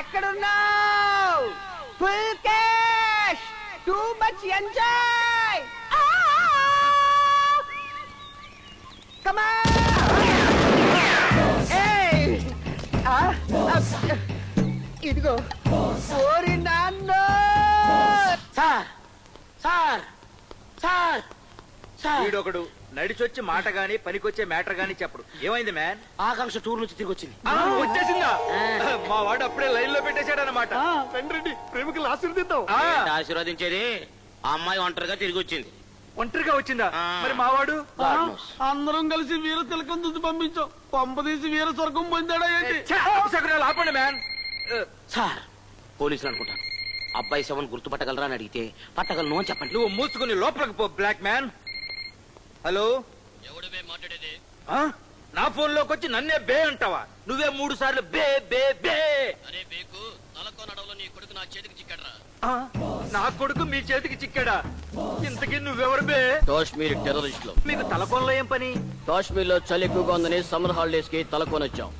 ఎక్కడున్నావు? Full cash, too much enjoy. ఇదిగో ఓరి నాన్న. సార్ సార్ సార్ సార్, వీడొకడు నడిచొచ్చి మాట గాని పనికొచ్చే మ్యాటర్ గాని చెప్పడు. ఏమైంది మ్యాన్? ఆకాంక్ష టూర్ నుంచి తిరిగి వచ్చింది. వచ్చేసిందా? మా వాడు అప్పుడే లైన్ లో పెట్టేశాడు అనమాట. రండి ప్రేమికులు ఆశీర్దిద్దాం. ఆశీర్వదించేది ఆ అమ్మాయి ఒంటరిగా తిరిగి వచ్చింది. ఒంటరిగా వచ్చిందా? మరి మావాడు? అందరం కలిసి వీర తిలకం దుద్దు పంపించాం. పంపదీసి వీర స్వర్గం పొందాడా ఏంటి? అపశకునాలు ఆపండి మ్యాన్. సార్ పోలీసులు అనుకుంటాను. అబ్బాయి శవం గుర్తుపట్టగలరా అని అడిగితే పట్టగలను అని చెప్పండి. నువ్వు మూసుకుని లోపలికి పో బ్లాక్ మ్యాన్. హలో, ఎవడమే మాట్లాడేది? నా ఫోన్ లోకి వచ్చి నన్నే బే అంటావా? నువ్వే 3 సార్లు బే బే బే. అరే బేకు, తలకో నడవలో నీ కొడుకు నా చేతికి చిక్కడరా. నా కొడుకు మీ చేతికి చిక్కాడా? ఇంతకీ నువ్వెవరు బే? కాశ్మీర్ టెర్రరిస్టులు. మీకు తలకోనలో ఏం పని? కాశ్మీర్ లో చలి ఎక్కువగా ఉందని సమ్మర్ హాలిడేస్ కి తలకోనొచ్చాం.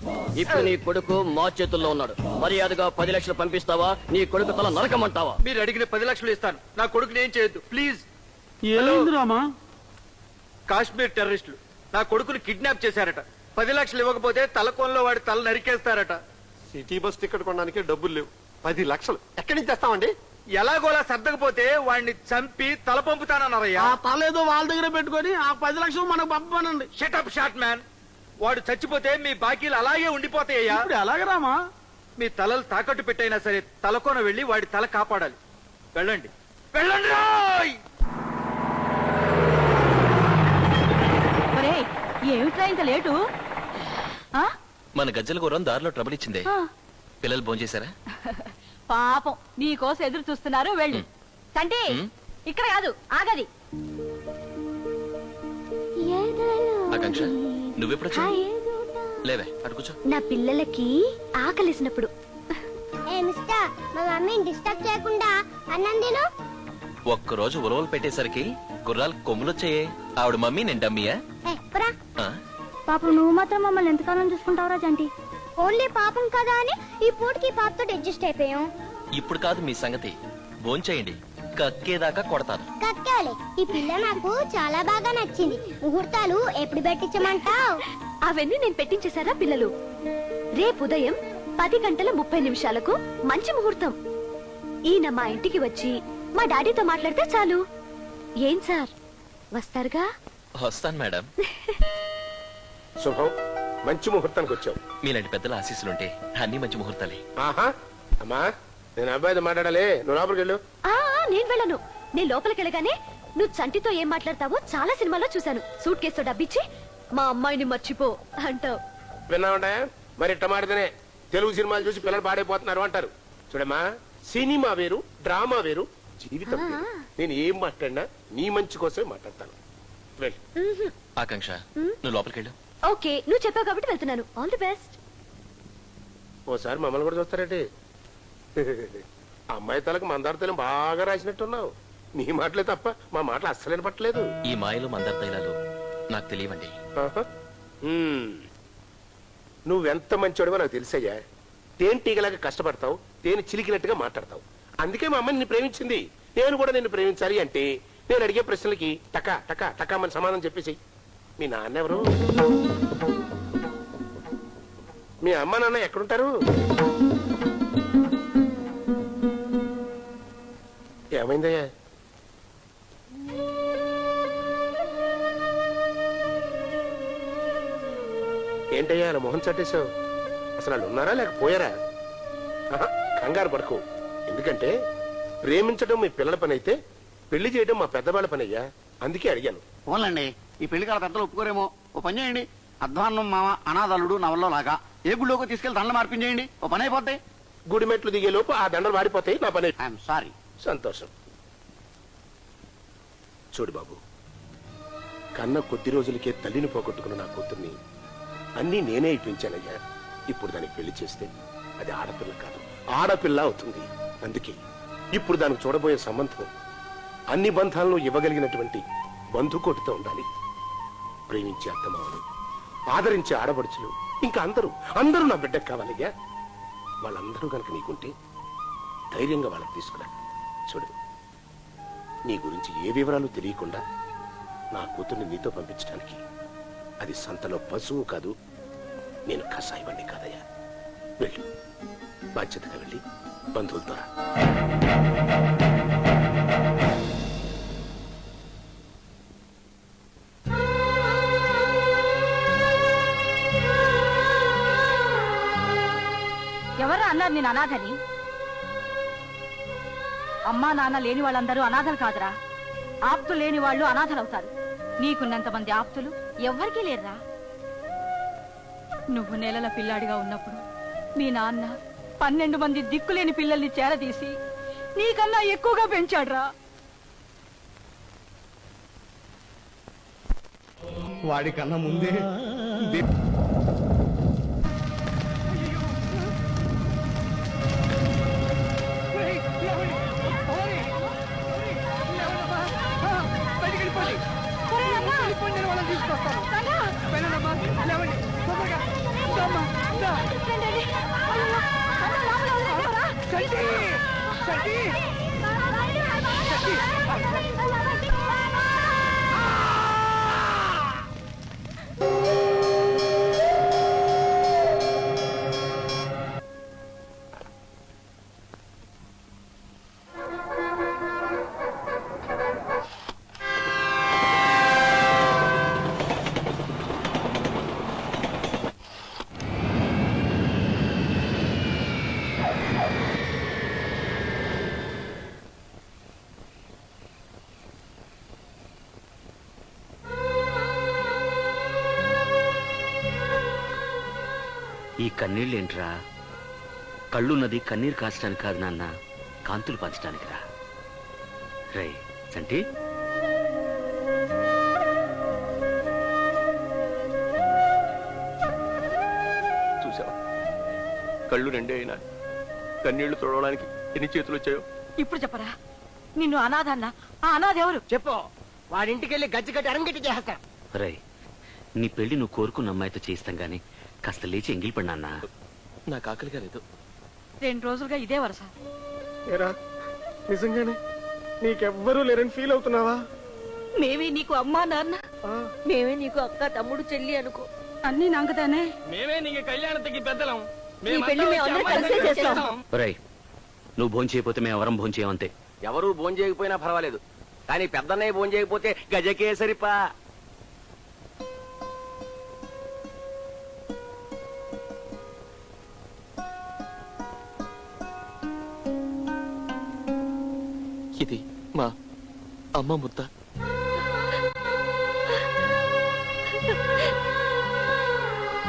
ఇప్పుడు నీ కొడుకు మా చేతుల్లో ఉన్నాడు. మర్యాదగా 10 లక్షలు పంపిస్తావా? నీ కొడుకు తల నరకమంటావా? మీరు అడిగిన 10 లక్షలు ఇస్తాను. నా కొడుకుని ఏం చేయొద్దు ప్లీజ్. ఏమైంది రామా? కాశ్మీర్ టెర్రరిస్టులు నా కొడుకుని కిడ్నాప్ చేశారట. 10 లక్షలు ఇవ్వకపోతే తలకోనలో వాడి తల నరికేస్తారట. సిటీ బస్ టికెట్ కొనడానికి డబ్బులు లేవు. 10 లక్షలు ఎక్కడి నుంచి తెస్తామండి? ఎలాగోలా సర్దకపోతే వాడిని చంపి తల పంపుతానన్నారయ్యా. ఆ తలేదో వాళ్ళ దగ్గర పెట్టుకొని ఆ 10 లక్షలు మనకు పంపనండి. Shut up shot man. వాడు చచ్చిపోతే మీ బాకీలు అలాగే ఉండిపోతాయ్యా. ఇప్పుడు ఎలాగ రామా? మీ తలలు తాకట్టు పెట్టైనా సరే తలకోన వెళ్ళి వాడి తల కాపాడాలి. వెళ్ళండి వెళ్ళండి రాయ్. ఏమిట్రా ఇంత లేటు? మన గజ్జల గుర్రం దారిలో ట్రబుల్ ఇచ్చిందే. పిల్లలు భోంచేశారా? పాపం నీ కోసం ఎదురు చూస్తున్నారు. వెళ్ళు. తంటి ఇక్కడ కాదు, ఆగది. ఆకాంక్ష నువ్వెప్పుడొచ్చా? లేవే అటు కూర్చో. నా పిల్లలకి ఆకలిసినప్పుడు. ఏ మిస్టర్, మా మమ్మీని డిస్టర్బ్ చేయకుండా అన్నం తిను. ఒక్కరోజు ఉలవలు పెట్టేసరికి గుర్రాలు కొమ్ములొచ్చాయే. ఆవిడ మమ్మీ నేను డమ్మీయా? పాపం నువ్వు మాత్రం మమ్మల్ని ఎంతకాలం చూసుకుంటావురా జంటి? ఓన్లీ పాపం కదా అని ఈ పూటకి పాపతో అడ్జస్ట్ అయిపోయాం. ఇప్పుడు కాదు మీ సంగతి. భోంచేయండి, కక్కేదాకా కొడతాను. కక్కాలి. ఈ పిల్ల నాకు చాలా బాగా నచ్చింది. ముహూర్తాలు ఎప్పుడు పెట్టించమంటావు? అవన్నీ నేను పెట్టించేశారా పిల్లలు? రేపు ఉదయం 10:30 మంచి ముహూర్తం. ఈయన మా ఇంటికి వచ్చి మా డాడీతో మాట్లాడితే చాలు. ఏం సార్, వస్తారుగా? వస్తాను మేడం. శుభం, మంచి ముహూర్తానికి వచ్చావు. మీలాంటి పెద్దల ఆశీస్సులుంటే అన్ని మంచి ముహూర్తాలే. ఆహా అమ్మా, నేను అబ్బాయితో మాట్లాడాలి. నువ్వు లోపలికి వెళ్ళు. నేను వెళ్ళను. నేను లోపలికి వెళ్ళగానే నువ్వు చంటితో ఏం మాట్లాడతావో చాలా సినిమాలో చూశాను. సూట్ కేసుతో డబ్బిచ్చి మా అమ్మాయిని మర్చిపో అంటావు. విన్నావుంటా? మరి ఇట్ట మాడితేనే తెలుగు సినిమాలు చూసి పిల్లలు పాడైపోతున్నారు అంటారు. చూడమ్మా, సినిమా వేరు, డ్రామా వేరు, జీవితం వేరు. నేను ఏం మాట్లాడినా నీ మంచి కోసమే మాట్లాడతాను. వెళ్ళు. ఆకాంక్ష నువ్వు లోపలికి వెళ్ళు. ఓకే, నువ్వు చెప్పావు కాబట్టి వెళ్తున్నాను. All the best. ఓసారి మమ్మల్ని కూడా చూస్తారేంటి? అమ్మాయి తలకు మందార తైలం బాగా రాసినట్టున్నావు. నీ మాటలే తప్ప మా మాటలు అస్సలేని పట్టలేదు. ఈ మాయలు మందర తైలాలు నాకు తెలియవండి. నువ్వెంత మంచోడివో నాకు తెలుసయ్యా. తేనెటీగలాగా కష్టపడతావు, తేనె చిలికినట్టుగా మాట్లాడతావు. అందుకే మా అమ్మాయి నిన్ను ప్రేమించింది. నేను కూడా నిన్ను ప్రేమించాలి అంటే నేను అడిగే ప్రశ్నలకి టకా టకా టకామని సమాధానం చెప్పేసి. మీ నాన్న ఎవరు? మీ అమ్మ నాన్న ఎక్కడుంటారు? ఏమైందయ్యా? ఏంటయ్యా అలా మొహం చట్టేశావు? అసలు వాళ్ళు ఉన్నారా లేకపోయారా? ఆహా, కంగారు పడకు. ఎందుకంటే ప్రేమించడం మీ పిల్లల పని అయితే పెళ్లి చేయడం మా పెద్దవాళ్ళ పని అయ్యా. అందుకే అడిగాను. పోన్లండి, ఈ పెళ్లి కాల పెద్దలు ఒప్పుకోరేమో. ఓ పని చేయండి, అధ్వాన్నం మామ అనాథలుడు నవల్లో లాగా ఏ గుళ్ళోకి తీసుకెళ్లి దండలు మార్పించేయండి. ఓ పని అయిపోతాయి. గుడి మెట్లు దిగే లోపు ఆ దండలు వాడిపోతాయి. నా పని. I'm sorry. సంతోషం. చూడు బాబు, కన్న కొద్ది రోజులకే తల్లిని పోగొట్టుకున్న నా కూతుర్ని అన్నీ నేనే ఇప్పించానయ్యా. ఇప్పుడు దానికి పెళ్లి చేస్తే అది ఆడపిల్ల కాదు, ఆడపిల్ల అవుతుంది. అందుకే ఇప్పుడు దానికి చూడబోయే సంబంధం అన్ని బంధాలను ఇవ్వగలిగినటువంటి బంధుకోటితో ఉండాలి. ప్రేమించే అత్తమామలు, ఆదరించే ఆడపడుచులు, ఇంకా అందరూ నా బిడ్డకు కావాలయ్యా. వాళ్ళందరూ కనుక నీకుంటే ధైర్యంగా వాళ్ళకి తీసుకురా. చూడు, నీ గురించి ఏ వివరాలు తెలియకుండా నా కూతుర్ని నీతో పంపించడానికి అది సంతలో పశువు కాదు, నేను కషాయవాణ్ణి కాదయ్యా. వెళ్ళు, బాధ్యతగా వెళ్ళి బంధువులతో రా. ఎవరు అన్నారు నేను అనాథని? అమ్మా నాన్న లేని వాళ్ళందరూ అనాథలు కాదురా. ఆప్తులు లేని వాళ్ళు అనాథలవుతారు. నీకున్నంత మంది ఆప్తులు ఎవ్వరికీ లేరురా. నువ్వు నెలల పిల్లాడిగా ఉన్నప్పుడు మీ నాన్న 12 మంది దిక్కులేని పిల్లల్ని చేరదీసి నీకన్నా ఎక్కువగా పెంచాడురా. వాడికన్నా ముందే ఈ కన్నీళ్ళేంట్రా? కళ్ళున్నది కన్నీరు కాచడానికి కాదు నాన్న, కాంతులు పంచడానికి రా. రే చంటి, చూసావా, కళ్ళు రెండే అయినా కన్నీళ్లు తొడవడానికి ఎన్ని చేతులు వచ్చాయో. ఇప్పుడు చెప్పరా, నిన్ను అనాథన్న ఆ అనాథ ఎవరు? చెప్పు. వాడింటికి వెళ్ళి గజ్జి కట్టి అరంగట్టి చేస్తా. రే, నీ పెళ్లి నువ్వు కోరుకున్న అమ్మాయితో చేయిస్తాం గాని కాస్త లేచి ఎంగిలి పడి నాన్న. నాకు ఆకలిగా లేదు. 2 రోజులుగా ఇదే వరస. ఏరా, నిజంగానే నీకెవ్వరూ లేరని ఫీల్ అవుతున్నావా? మేమే నీకు అమ్మా నాన్న, మేమే నీకు అక్క తమ్ముడు చెల్లి అనుకో. అన్ని నాకుతానే. మేమే నీకు కళ్యాణతకి పెద్దలం. ఈ పెళ్లి మేమందరం కలిసే చేస్తాం. రేయ్, నువ్వు భోంచేయకపోతే మేము ఎవరం భోంచేయమంతే. ఎవరు భోజనం చేయకపోయినా పర్వాలేదు, కానీ పెద్దన్నయ్య భోజనం చేయకపోతే గజకేసరిపా. ఇది మా అమ్మ ముద్ద.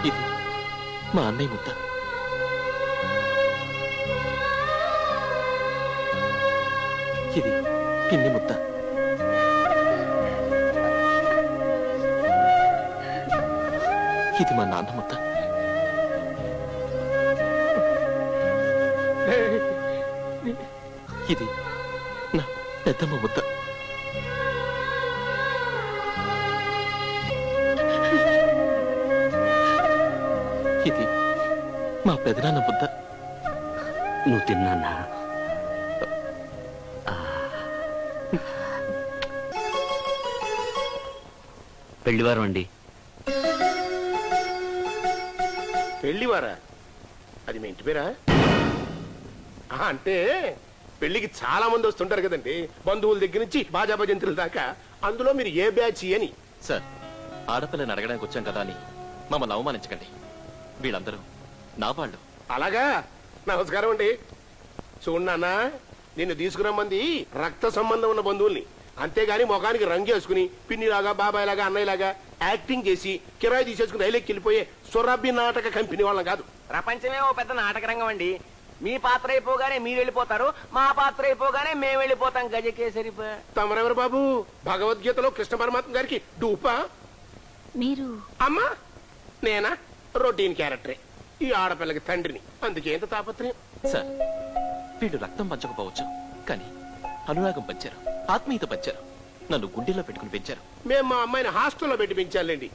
ఇది మా అన్నయ్య ముద్ద. ఇది పిన్ని ముద్ద. ఇది మా నాన్న ముద్ద. ఇది నా పెద్దమ్మ ముద్ద. ఇది మా పెదనాన్న ముద్ద. నువ్వు తిన్నానా? పెళ్లివారం అండి. పెళ్లివారా? అది మీ ఇంటి పేరా? అంటే పెళ్లికి చాలా మంది వస్తుంటారు కదండి, బంధువుల దగ్గర నుంచి బాజా భజంతుల దాకా. అందులో మీరు ఏ బ్యాచ్ అని? సార్, ఆడపిల్లని అడగడానికి వచ్చాం కదా అని మమ్మల్ని అవమానించకండి. వీళ్ళందరూ నా వాళ్ళు. అలాగా? నమస్కారం అండి. చూడన్నా, నిన్ను తీసుకురమ్మంది రక్త సంబంధం ఉన్న బంధువుల్ని, అంతేగాని ముఖానికి రంగేసుకుని పిన్నిలాగా బాబాయ్లాగా అన్నయ్యలాగా యాక్టింగ్ చేసి కిరాయి తీసేసుకుని రైలెక్కి వెళ్ళిపోయే సొరబ్బి నాటక కంపెనీ వాళ్ళం కాదు. ప్రపంచమే ఓ పెద్ద నాటక రంగం అండి. మీ పాత్ర అయిపోగానే మీరు వెళ్ళిపోతారు, మా పాత్ర అయిపోగానే మేము వెళ్ళిపోతాం. గజకేసరి. తమరెవరు బాబు? భగవద్గీతలో కృష్ణ పరమాత్మ గారికి డూపా? మీరు అమ్మా నేనా? రొటీన్ క్యారెక్టరే. ఈ ఆడపిల్లకి తండ్రిని, అందుకే ఎంత తాపత్రయం. సార్, వీళ్ళు రక్తం పంచకపోవచ్చు, కానీ అనురాగం పంచారు, ఆత్మీయత పంచారు, నన్ను గుండెల్లో పెట్టుకుని పెంచారు. మేము మా అమ్మాయిని హాస్టల్లో పెట్టి పెంచాలండి.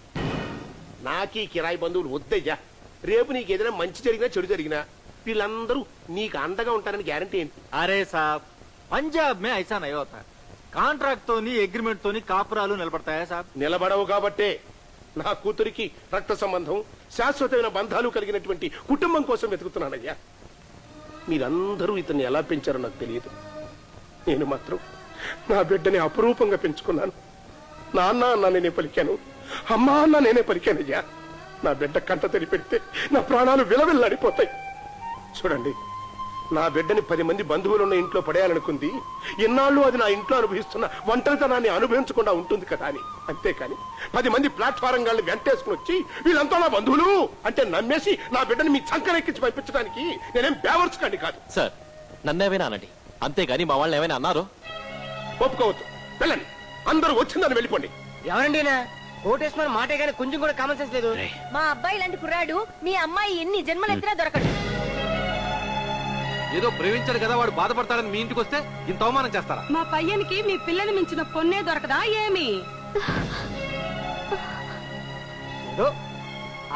నాకీ కిరాయి బంధువులు వద్దయ్యా. రేపు నీకు ఏదైనా మంచి జరిగినా చెడు జరిగినా వీళ్ళందరూ నీకు అండగా ఉంటారని గ్యారంటీ ఏంటి? అరే సాబ్, పంజాబ్ మే ఐసా నహీ హోతా. కాంట్రాక్ట్ తోని అగ్రిమెంట్ తోని కాపురాలు నిలబడతాయా సాబ్? నిలబడవు కాబట్టే నా కూతురికి రక్త సంబంధం, శాశ్వతమైన బంధాలు కలిగినటువంటి కుటుంబం కోసం వెతుకుతున్నానయ్యా. మీరందరూ ఇతన్ని ఎలా పెంచారో నాకు తెలియదు. నేను మాత్రం నా బిడ్డని అపురూపంగా పెంచుకున్నాను. నాన్న అన్న నేనే పలికాను, అమ్మా అన్న నేనే పలికానయ్యా. నా బిడ్డ కంట తడి పెడితే నా ప్రాణాలు విలవిల్లాడిపోతాయి. చూడండి, నా బిడ్డని 10 మంది బంధువులున్న ఇంట్లో పడేయాలనుకుంది. ఇన్నాళ్ళు అది నా ఇంట్లో అనుభవిస్తున్న ఒంటరితనాన్ని అనుభవించకుండా ఉంటుంది కదా అని. అంతేకాని 10 మంది ప్లాట్ఫారం గాళ్ళని వెంటేసుకుని వచ్చి వీళ్ళంతా నా బంధువులు అంటే నమ్మేసి నా బిడ్డని మీ చంకనెక్కించి పంపించడానికి నేనేం బేవర్స్ కండి కాదు. సార్, నన్నేమైనా అనండి, అంతేగాని మా వాళ్ళని ఏమైనా అన్నారో ఒప్పుకోవద్దు. వెళ్ళండి, అందరూ వచ్చిందని వెళ్ళిపోండి. ఎవరండి కోటేశ్వర మాటే గానీ కొంచెం కూడా కామన్ సెన్స్ లేదు. మా అబ్బాయి లాంటి కుర్రాడు మీ అమ్మాయి ఎన్ని జన్మలెత్తినా దొరకడు. ఏదో ప్రేమించాడు కదా వాడు బాధపడతాడని మీ ఇంటికి వస్తే ఇంత అవమానం చేస్తారా? మా పయ్యనికి మీ పిల్లని మించిన పొన్నే దొరకదా ఏమి?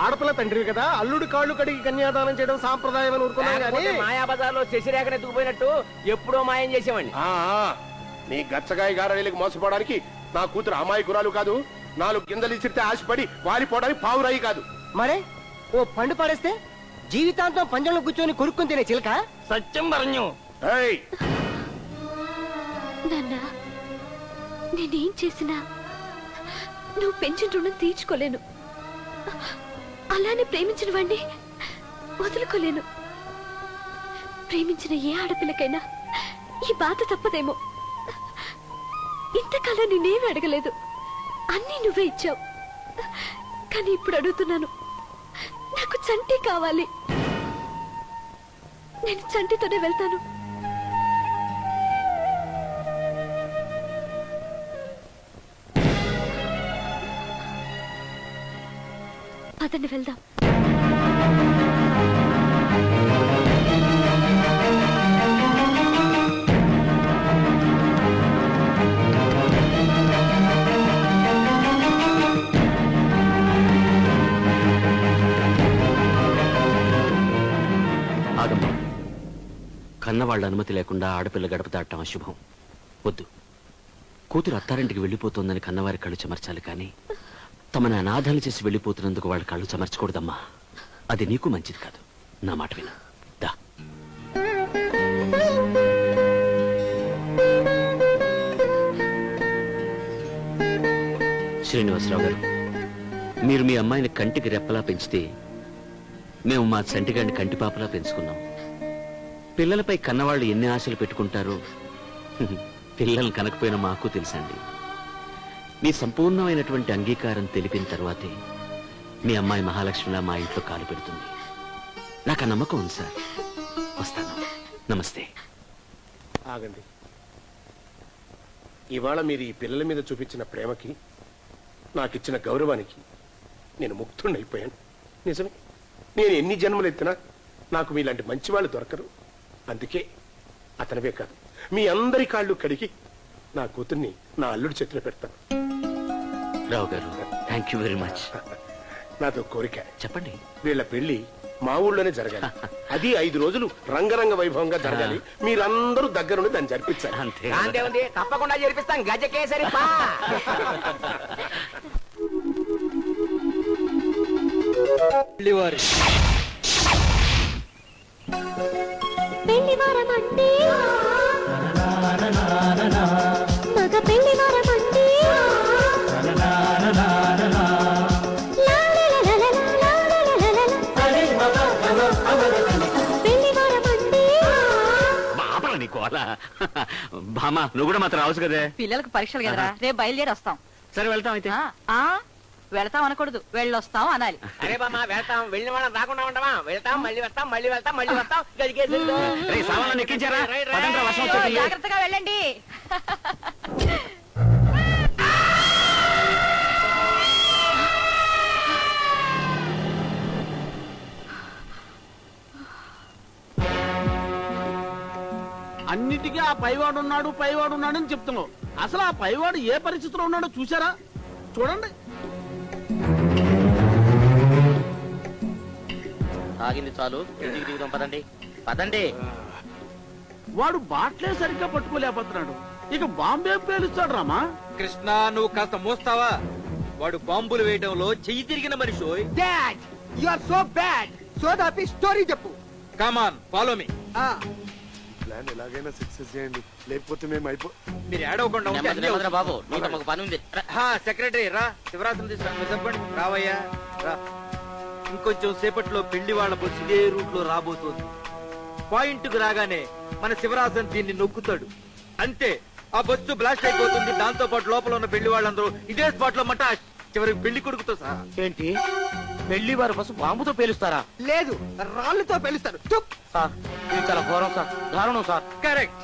ఆడపిల్ల తండ్రి కదా, అల్లుడు కాళ్ళు కడిగి కన్యాదానం చేయడం సాంప్రదాయం అని ఊరుకున్నాను. మాయా బజార్లో శశిరేఖను ఎత్తుకుపోయినట్టు ఎప్పుడో మాయం చేసామండి. నీ గచ్చగాయ గారలకు మోసపోవడానికి నా కూతురు అమాయకురాలు కాదు. 4 గింజలు ఇచ్చితే ఆశపడి వాలిపోవడానికి పావురాయి కాదు. మరే ఓ పండు పడేస్తే జీవితాంతం పంజంలో కూర్చొని కొరుక్కుని తినే చిలక. సత్యం పరణ్యం. ఏయ్, నాన్న, నేనేం చేసినా నువ్వు పెంచిన రుణం తీర్చుకోలేను. అలానే ప్రేమించిన వాణ్ణి వదులుకోలేను. ప్రేమించిన ఏ ఆడపిల్లకైనా ఈ బాధ తప్పదేమో. ఇంతకాలం నేనేమి అడగలేదు, అన్నీ నువ్వే ఇచ్చావు. కానీ ఇప్పుడు అడుగుతున్నాను, నాకు చంటి కావాలి. నేను చంటితోనే వెళ్తాను. అతన్ని వెళ్దాం. ఆగమ్మా, కన్నవాళ్ళ అనుమతి లేకుండా ఆడపిల్ల గడప దాటం అశుభం. వద్దు. కూతురు అత్తారింటికి వెళ్ళిపోతోందని కన్నవారి కళ్ళు చెమర్చాలి, కానీ తమని అనాథాలు చేసి వెళ్ళిపోతున్నందుకు వాళ్ళ కళ్ళు చెమర్చకూడదమ్మా. అది నీకు మంచిది కాదు. నా మాట విను. దా. శ్రీనివాసరావు గారు, మీరు మీ అమ్మాయిని కంటికి రెప్పలా పెంచితే మేము మా చంటిగాడిని కంటిపాపలా పెంచుకున్నాం. పిల్లలపై కన్నవాళ్ళు ఎన్ని ఆశలు పెట్టుకుంటారో పిల్లలు కనకపోయినా మాకు తెలుసండి. మీ సంపూర్ణమైనటువంటి అంగీకారం తెలిపిన తర్వాతే మీ అమ్మాయి మహాలక్ష్మిలా మా ఇంట్లో కాలు పెడుతుంది. నాకు ఆ నమ్మకం ఉంది సార్. వస్తాను. నమస్తే. ఆగండి. ఇవాళ మీరు ఈ పిల్లల మీద చూపించిన ప్రేమకి, నాకిచ్చిన గౌరవానికి నేను ముక్తుడైపోయాను. నిజమే, నేను ఎన్ని జన్మలు ఎత్తినా నాకు మీలాంటి మంచి వాళ్ళు దొరకరు. అందుకే అతనివే కాదు, మీ అందరి కాళ్ళు కడిగి నా కూతుర్ని నా అల్లుడి చేతిలో పెడతాను. రావు గారు, థ్యాంక్ యూ వెరీ మచ్. నాతో కోరిక. చెప్పండి. వీళ్ళ పెళ్లి మా ఊళ్ళోనే జరగాలి. అది 5 రోజులు రంగరంగ వైభవంగా జరగాలి. మీరందరూ దగ్గరుండి దాన్ని జరిపించాలి. అంతే. తప్పకుండా జరిపిస్తాం. గజకేసరి. పెళ్లివారమంటే మగ పెళ్లివారమంటే పెళ్లివారమంటే బాబా నీకు అలా బామా నువ్వు కూడా మాత్రం రావచ్చు కదే. పిల్లలకు పరీక్షలు కదరా, రేపు బయలుదేరి వస్తాం. సరే వెళ్తాం అయితే. వెళతాం అనకూడదు, వెళ్ళొస్తాం అనాలి. అరే బామ్మ వెళ్తాం, వెళ్ళిన వాళ్ళం రాకుండా ఉంటామా? వెళ్తాం, మళ్ళీ వస్తాం, మళ్ళీ వెళ్తాం, మళ్ళీ వస్తాం. గడికేసి రేయ్, సామాన్లు ఎక్కించారా? పదండ్రా, వర్షం వచ్చేస్తుంది. జాగ్రత్తగా వెళ్ళండి. అన్నిటికీ ఆ పైవాడు ఉన్నాడు అని చెప్తున్నావు. అసలు ఆ పైవాడు ఏ పరిస్థితిలో ఉన్నాడో చూసారా? చూడండి. ఆగింది చాలు, ఇంటికి దిగుదాం పదండి. పదండి. వాడు బాట్లే సరిగ్గా పట్టుకోలేకపోతున్నాడు, ఇక బాంబే పేలుస్తాడు రామా. కృష్ణ నువ్వు కాస్త మోస్తావా? వాడు బాంబులు వేయడంలో చెయ్యి తిరిగిన మనిషి. Dad you are so bad. సోదాపి స్టోరీ చెప్పు. Come on follow me. ప్లాన్ ఎలాగైనా సక్సెస్ చేయండి, లేకపోతే మేము మీరు ఏడవకుండా ఉంటే అన్నీ అవుతాయి. బాబు నీకు మాకు పని ఉంది. సెక్రటరీ రా, శివరాత్రి తీసుకురా. చెప్పండి, రావయ్యా రా. ఇంకొంచెం సేపట్లో పెళ్లి వాళ్ళ బస్సు ఇదే రూట్ లో రాబోతోంది. పాయింట్ కు రాగానే మన శివరాజన్ దీన్ని నొక్కుతాడు, అంతే. ఆ బస్సు బ్లాస్ట్ అయిపోతుంది. దాంతో పాటు లోపల ఉన్న పెళ్లి వాళ్ళందరూ ఇదే స్పాట్ లో మట చివరికి పెళ్లి కొడుకుతో సహా. ఏంటి పెళ్లి వారు బస్సు బాంబుతో పేలుస్తారా? లేదు, రాళ్లతో పేలుస్తారు. చుప్. సార్ ఇది చాలా ఘోరం సార్, దారుణం సార్. కరెక్ట్.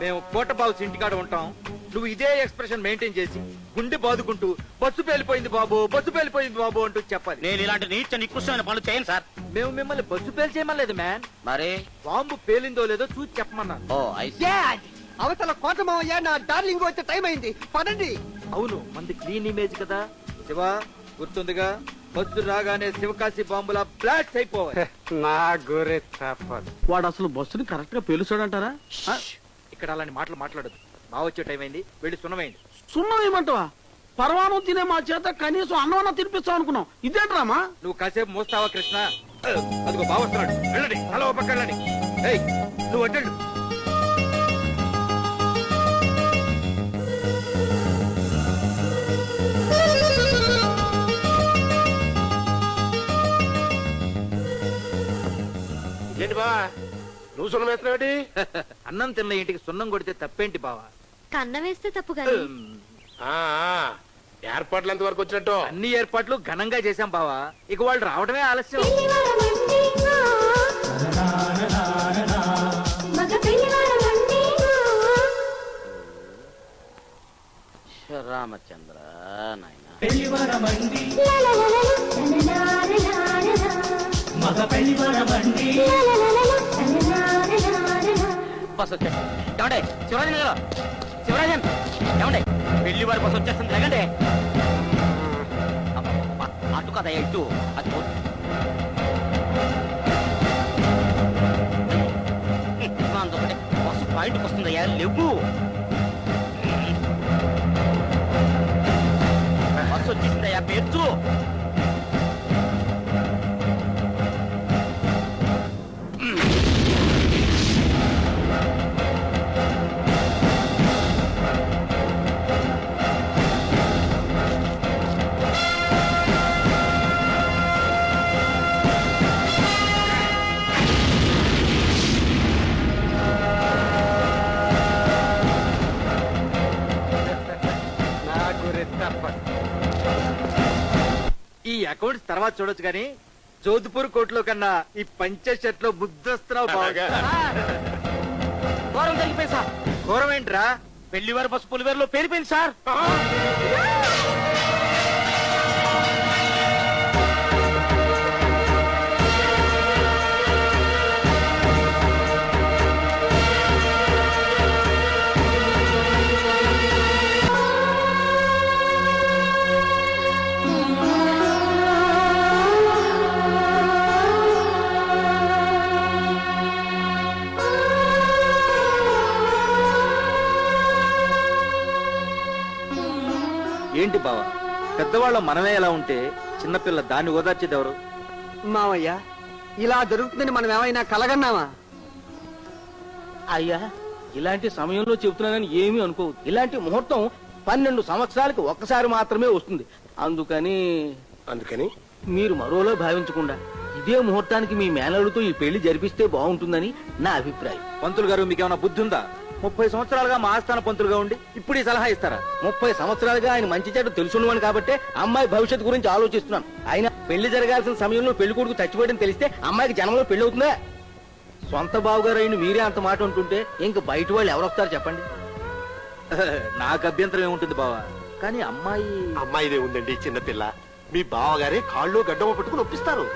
మేము కోటబాబు ఇంటికాడ ఉంటాం. నువ్వు ఇదే ఎక్స్ప్రెషన్ మెయింటైన్ చేసి గుండె బాదుకుంటూ బస్సు పేలిపోయింది బాబు, బస్సు పేలిపోయింది బాబు అంటూ చెప్పాలి. నేను ఇలాంటి నీచ నికృష్టమైన పనులు చేయను సార్. మేము మిమ్మల్ని బస్సు పేలి చేయమలేదు మ్యాన్. మరి బాంబు పేలిందో లేదో చూసి చెప్పమన్నాను. ఓ డాడ్ అవతల కోటమయ్య నా డార్లింగ్ వచ్చే టైం అయింది, పదండి. అవును, మంది క్లీన్ ఇమేజ్ కదా. శివ గుర్తుందిగా, బస్సు రాగానే శివకాశి బాంబులా బ్లాస్ట్ అయిపోవాలి. నా గోరే తప్పదు. వాడు అసలు బస్సుని కరెక్ట్ గా పేలుస్తాడంటారా? ఇక్కడ అలాంటి మాటలు మాట్లాడదు. బాగా వచ్చే టైం అయింది, వెళ్ళి సున్నమైంది. సున్నం ఏమంటావా? పరవానం తినే మా చేత కనీసం అన్నమన్నా తినిపిస్తాం అనుకున్నాం, ఇదేంట్రామా? నువ్వు కాసేపు మోస్తావా కృష్ణ? అదిగో బాగా వస్తున్నాడు, వెళ్ళండి. అలా ఓ పక్క వెళ్ళండి. ఏయ్ నువ్వు అడ్డు. ఏంటి బా నువ్వు సున్నం వేస్తున్నావేటి? అన్నం తిన్న ఇంటికి సున్నం కొడితే తప్పేంటి బావా? కన్న వేస్తే తప్పు కానీ ఏర్పాట్లు ఎంత వరకు వచ్చినట్టు? అన్ని ఏర్పాట్లు ఘనంగా చేశాం బావా, ఇక వాళ్ళు రావడమే ఆలస్యం. రామచంద్ర నాయన బస్ వచ్చేస్తుంది. ఏమండే శివరాజన్ గారు, శివరాజన్ ఏమండే పెళ్లి వారి బస్ వచ్చేస్తుంది, లేకండి. అటు కదా ఇటు అది ఒకటి బస్సు పాయింట్కి వస్తుందయ్యా, లేవు. బస్సు వచ్చేసిందయ్యా, పేర్చు. ఈ అకౌంట్స్ తర్వాత చూడొచ్చు కానీ జోధ్పూర్ కోర్టులో కన్నా ఈ పంచ షర్ట్ లో బుద్ధొస్తున్నావు బాగా. ఘోరం తగ్గిపోయి సార్. ఘోరం ఏంట్రా? పెళ్లి వారి బస్సు పులివేరులో పేలిపోయింది సార్. ఏంటి బావా, పెద్దవాళ్ళ మనమే ఎలా ఉంటే చిన్నపిల్ల దాన్ని ఓదార్చేది ఎవరు? మావయ్య ఇలా జరుగుతుందని మనం ఏమైనా కలగన్నామా? అయ్యా ఇలాంటి సమయంలో చెబుతున్నానని ఏమీ అనుకోవద్దు. ఇలాంటి ముహూర్తం 12 సంవత్సరాలకి ఒక్కసారి మాత్రమే వస్తుంది. అందుకని మీరు మరోలో భావించకుండా ఇదే ముహూర్తానికి మీ మేనలుతో ఈ పెళ్లి జరిపిస్తే బాగుంటుందని నా అభిప్రాయం. పంతులు గారు మీకేమైనా బుద్ధి ఉందా? 30 సంవత్సరాలుగా మా ఆస్థాన పంతులుగా ఉండి ఇప్పుడు ఈ సలహా ఇస్తారా? 30 సంవత్సరాలుగా ఆయన మంచి చెడు తెలుసున్నవాని కాబట్టి అమ్మాయి భవిష్యత్తు గురించి ఆలోచిస్తున్నాను. ఆయన పెళ్లి జరగాల్సిన సమయంలో పెళ్లి కొడుకు చచ్చిపోయడం తెలిస్తే అమ్మాయికి జనంలో పెళ్లి అవుతుందా? సొంత బావుగారు అయిన మీరే అంత మాట ఉంటుంటే ఇంక బయట వాళ్ళు ఎవరొస్తారు చెప్పండి? నాకు అభ్యంతరం ఏముంటుంది బావా, కానీ అమ్మాయిదే ఉందండి చిన్నపిల్ల. మీ బావగారే కాళ్ళు గడ్డమ పట్టుకుని ఒప్పిస్తారు.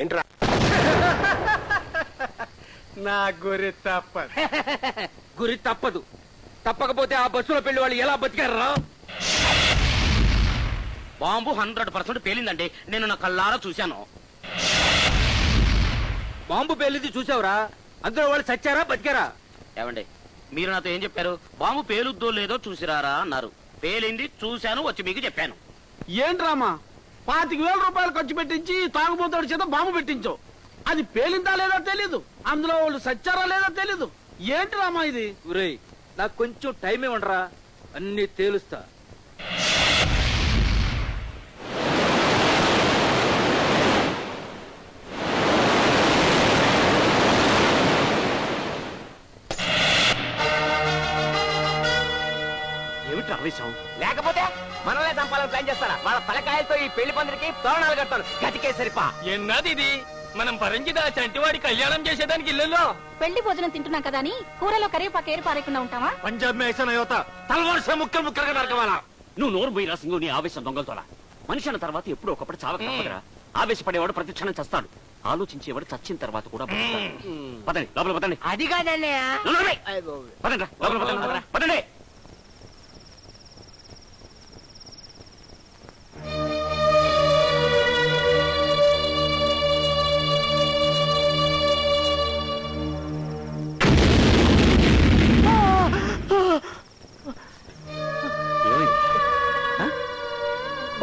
ఏంట్రా నా గురి తప్ప గురి తప్పదు. తప్పకపోతే ఆ బస్సులో పెళ్లి వాళ్ళు ఎలా బతికారా? బాంబు 100% పేలిందండి, నేను నా కళ్ళారా చూశాను. బాంబు పేలింది చూసావురా? అందులో వాళ్ళు చచ్చారా బతికారా? ఏమండి మీరు నాతో ఏం చెప్పారు? బాంబు పేలుద్దో లేదో చూసిరారా అన్నారు. పేలింది చూశాను, వచ్చి మీకు చెప్పాను. ఏంట్రామా 25,000 రూపాయలు ఖర్చు పెట్టించి తాగుబోతాడు చేత బాంబు పెట్టించావు. అది పేలిందా లేదో తెలీదు, అందులో వాళ్ళు సచ్చారా లేదో తెలీదు. ఏంటి రామా ఇది? ఒరేయ్ నాకు కొంచెం టైం ఇవ్వండిరా, అన్ని తేలుస్తా. ఏమిటి ఆవేశం? లేకపోతే మనల్నే చంపాలని ప్లాన్ చేస్తారా? వాళ్ళ తలకాయలతో ఈ పెళ్లి పందిరికి తోరణాలు కడతాను. గతికే సరిపా. ఎన్నది ఇది? మనం పరంజిద చంటివాడి కళ్యాణం చేసేదానికి ఇల్లులో పెళ్లి భోజనం తింటున్నాం కదా అని కూరలో కరివేపాకు ఏరి పారేకుండా ఉంటావా? పంజాబ్ మే ఐసా నయోతా తలవార్ సే ముక్కలు ముక్కలుగా నరకవాలా. నువ్వు నోరు పోయిరా సింగు, నీ ఆవేశం దొంగలతోలా. మనిషి అన్న తర్వాత ఎప్పుడో ఒకప్పుడు చావక తప్పదురా. ఆవేశపడేవాడు ప్రతి క్షణం చస్తాడు, ఆలోచించేవాడు చచ్చిన తర్వాత కూడా బతుకుతాడు. పదండి లోపల పదండి. అది కాదన్నయ్య. పదండి లోపల పదండి పదండి.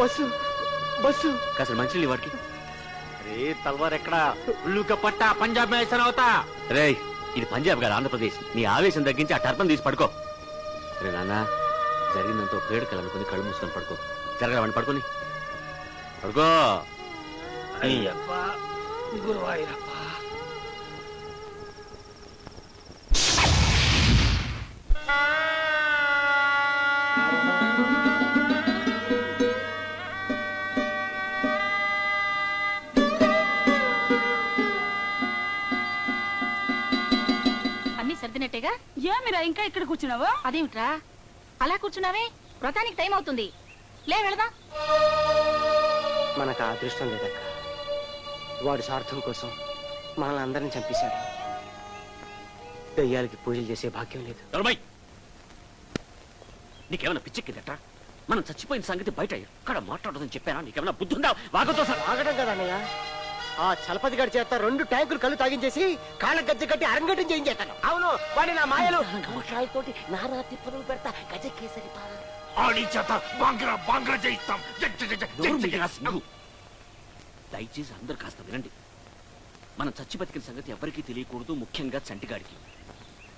బస్సు బస్సు కాస్త మంచి వాడికి. అరే తల్వార్ ఎక్కడా? ఉల్లుక పట్ట పంజాబ్ మే ఐసా నయోతా. రేయ్ ఇది పంజాబ్ కాదు, ఆంధ్రప్రదేశ్. నీ ఆవేశం తగ్గించి ఆ టర్పం తీసి పడుకో. రే నాన్న, జరిగిందంతా పేడుకలు అనుకుని కళ్ళు మూసుకొని పడుకో. జరగవండి, పడుకొని పడుకో. అన్ని సర్దినట్టేగా? ఏమిరా ఇంకా ఇక్కడ కూర్చున్నావు? అదేమిట్రా అలా కూర్చున్నావే? వ్రతానికి టైం అవుతుంది, లే వెళదాం. మనకు అదృష్టం లేదక్క. వాడు స్వార్థం కోసం మనల్ని అందరిని చంపేశాడు. దయ్యాలకి పూజలు చేసే భాగ్యం లేదు. నీకేమైనా పిచ్చెక్కిందట? మనం చచ్చిపోయిన సంగతి బయట ఎక్కడ మాట్లాడదని చెప్పానా? నీకేమైనా బుద్ధి ఉందా? వాగతో ఆగడం కదా అన్నయ్య. ఆ చలపతి గారి చేత 2 ట్యాంకులు కళ్ళు తాగించేసి కాళ్ళ గజ్జ కట్టి అరంగటం చేయించేస్తాను. అవును, వాడి నా మాయలు కమషాలతోటి నానా తిప్పలు పెడతా. గజకే సరిపా. దయచేసి అందరు కాస్త వినండి. మనం చచ్చి బతికిన సంగతి ఎవరికీ తెలియకూడదు, ముఖ్యంగా చంటిగాడికి.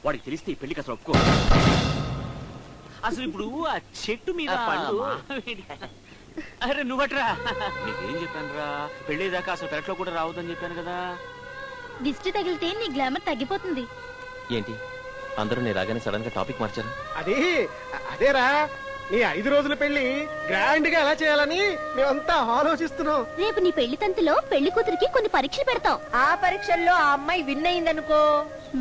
వాడికి తెలిస్తే ఈ పెళ్లికి అసలు ఒప్పుకో. అసలు ఇప్పుడు ఆ చెట్టు మీద అరే నువ్వట్రా, నీకేం చెప్పాను రా? పెళ్లిదాకా అసలు పెరట్లో కూడా రావద్దని చెప్పాను కదా. దిష్టి తగిలితే నీ గ్లామర్ తగ్గిపోతుంది. ఏంటి అందరూ నేను రాగానే సడన్ గా టాపిక్ మార్చారు? అదేరా నీ 5 రోజుల పెళ్లి గ్రాండ్ గా ఎలా చేయాలని మేమంతా ఆలోచిస్తున్నాం. రేపు నీ పెళ్లి తంతులో పెళ్లి కూతురికి కొన్ని పరీక్షలు పెడతాం. ఆ పరీక్షల్లో ఆ అమ్మాయి విన్ అయిందనుకో,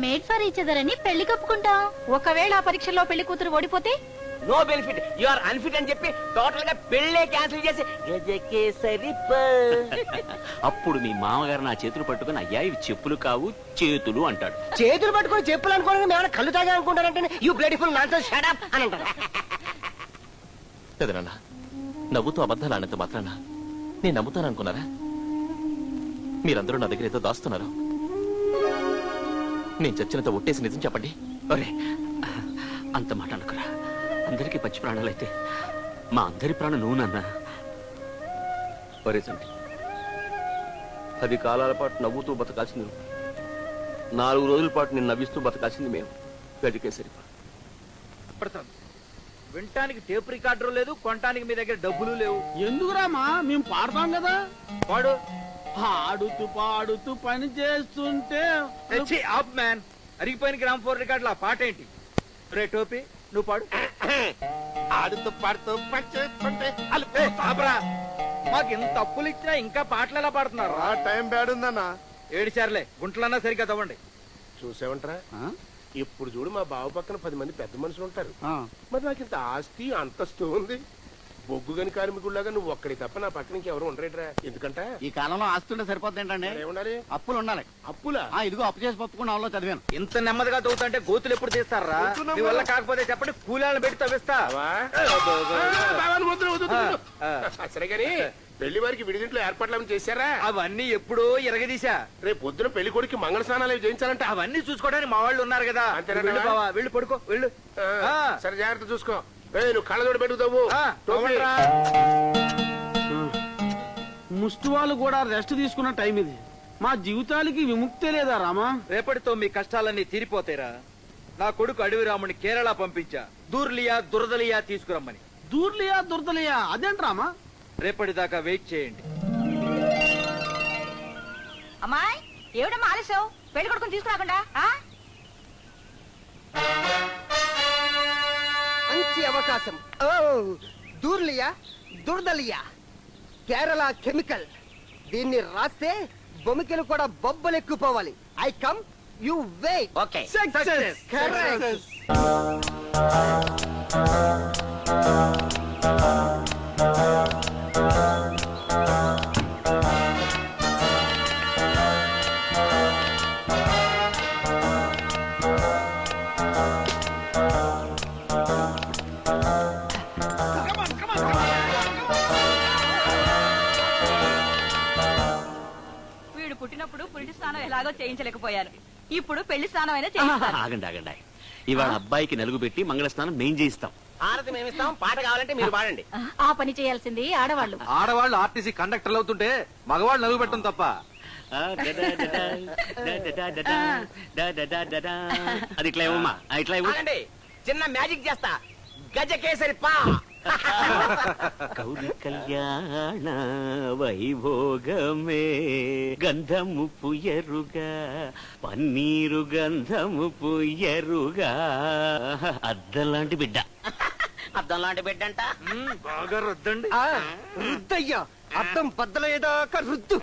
మేడ్ ఫర్ ఈచ్ అదర్ అని పెళ్లి కప్పుకుంటాం. ఒకవేళ ఆ పరీక్షల్లో పెళ్లి కూతురు ఓడిపోతే no benefit, you are unfit అని చెప్పి టోటల్ గా పెళ్లే క్యాన్సిల్ చేసి గజకే సరిపా. అప్పుడు మీ మామగారు నా చేతులు పట్టుకుని అయ్యా ఇవి చెప్పులు కావు చేతులు అంటాడు. చేతులు పట్టుకొని చెప్పులు అనుకోని మేము కళ్ళు తాగా అనుకుంటానంటే you beautiful nonsense shut up అని అంటారు. కదా నాన్న, నవ్వుతూ అబద్ధాలు ఆడినంత మాత్రాన నేను నమ్ముతాననుకున్నారా? మీరందరూ నా దగ్గర ఏదో దాస్తున్నారు. నేను చచ్చినంత ఒట్టేసి నిజం చెప్పండి. ఒరే అంత మాట అనుకురా, అందరికీ పచ్చి ప్రాణాలైతే మా అందరి ప్రాణం నువ్వు నాన్న. ఒరేసండి 10 కాలాల పాటు నవ్వుతూ బతకాల్సింది నువ్వు. 4 రోజుల పాటు నేను నవ్విస్తూ బతకాల్సింది మేము. గజకేసరి ప్రశాంత్, వినటానికి టేప్ రికార్డర్ లేదు, కొనటానికి మీ దగ్గర డబ్బులు లేవు. ఎందుకురామా మేము పాడతాం కదా. వాడు పాడుతూ పాడుతూ పని చేస్తుంటే ఆప్ మ్యాన్, అరిగిపోయిన గ్రామ్ 4 రికార్డులు ఆ పాట ఏంటి? రే టోపీ, నువ్వు పాడు. ఆడుతూ పాడుతూ పని చేస్తుంటే ఏ, ఆపరా. మాకు ఇంత అప్పులు ఇచ్చినా ఇంకా పాటలు ఎలా పాడుతున్నారు? టైం బ్యాడ్ ఉందన్నా. ఏడిచారులే, గుంటలన్నా సరిగ్గా తవ్వండి. చూసావంటరా, ఇప్పుడు చూడు మా బావ పక్కన 10 మంది పెద్ద మనుషులు ఉంటారు. ఆ. మరి నాకు ఇంత ఆస్తి అంతస్తు ఉంది. బొగ్గు గని కార్మికుడిలాగా నువ్వు ఒక్కడి తప్ప నా పక్కన ఇంకెవరు ఉండరేట్రా. ఎందుకంట ఈ కాలంలో ఆస్తుంటే సరిపోద్ది ఏంటండి? ఏముండాలి? అప్పులు ఉండాలి. అప్పులా? ఇదిగో అప్పు చేసి పప్పుకుండా వాళ్ళు చదివాను. ఇంత నెమ్మదిగా తవ్వుతుంటే గోతులు ఎప్పుడు తీస్తారా? కూర్చున్నాం మీ వల్ల కదా. కాకపోతే చెప్పండి, కూలీలను పెట్టి తవ్విస్తా. బావాని ముద్ర వద్దు. ఆ. సరే గాని పెళ్లి వారికి విడిదింట్లో ఏర్పాట్లు ఏమైనా చేశారా? అవన్నీ ఎప్పుడో ఎరగదీశా. రేపు పొద్దున పెళ్లి కొడుకు మంగళ స్నానాలు అవి చేయించాలంట. అవన్నీ చూసుకోవడానికి మా వాళ్ళు ఉన్నారు కదా. అంతేనా? వెళ్ళు బావా, వెళ్ళు పడుకో, వెళ్ళు. ఆ. సరే జాగ్రత్త చూసుకో. నువ్వు కళ్ళజోడు పెట్టుతావు. ఆ, తవ్వండిరా. ముష్టి వాళ్ళు కూడా రెస్ట్ తీసుకున్న టైం ఇది. మా జీవితాలకి విముక్తే లేదా రామా? రేపటితో మీ కష్టాలన్నీ తీరిపోతాయిరా. నా కొడుకు అడవి రాముని కేరళ పంపించా, దూర్లియా దురదలియా తీసుకురమ్మని. దూర్లియా దుర్దలియా అదేంటి రామా? రేపటిదాకా వెయిట్ చేయండి. అమ్మాయి, ఏమిటమ్మా ఆలస్యం? పెళ్లి కొడుకుని తీసుకురాకుండా మంచి అవకాశం. ఓ దూర్లియా దుర్దలియా కేరళ కెమికల్. దీన్ని రాస్తే బొమికలు కూడా బొబ్బలెక్కిపోవాలి. I come, you wait. Okay. Correct. వీడు పుట్టినప్పుడు పురిటి స్నానం ఎలాగో చేయించలేకపోయాను. ఇప్పుడు పెళ్లి స్నానం అయినా చేయిస్తాను. ఆగండి ఆగండి. ఇవాళ అబ్బాయికి నలుగు పెట్టి మంగళ స్నానం మేం చేయిస్తాం. ఆరతి మేమిస్తాం, పాట కావాలంటే మీరు పాడండి. ఆ పని చేయాల్సింది ఆడవాళ్ళు. ఆడవాళ్ళు ఆర్టీసీ కండక్టర్లు అవుతుంటే మగవాళ్ళు నలుగు పెట్టడం తప్ప. అది ఇట్లా ఇవ్వమ్మా, ఇట్లా ఇవ్వు. ఆగండి, చిన్న మ్యాజిక్ చేస్తా. గజకేసరి పా. గౌరి కళ్యాణ వైభోగమే గంధము పుయ్యరుగా, పన్నీరు గంధము పుయ్యరుగా, అద్దలాంటి బిడ్డ. అద్దం లాంటి బిడ్డ అంట. బాగా రుద్దండి. రుద్దయ్యా, అర్థం బద్దలయ్యేదాకా రుద్దు.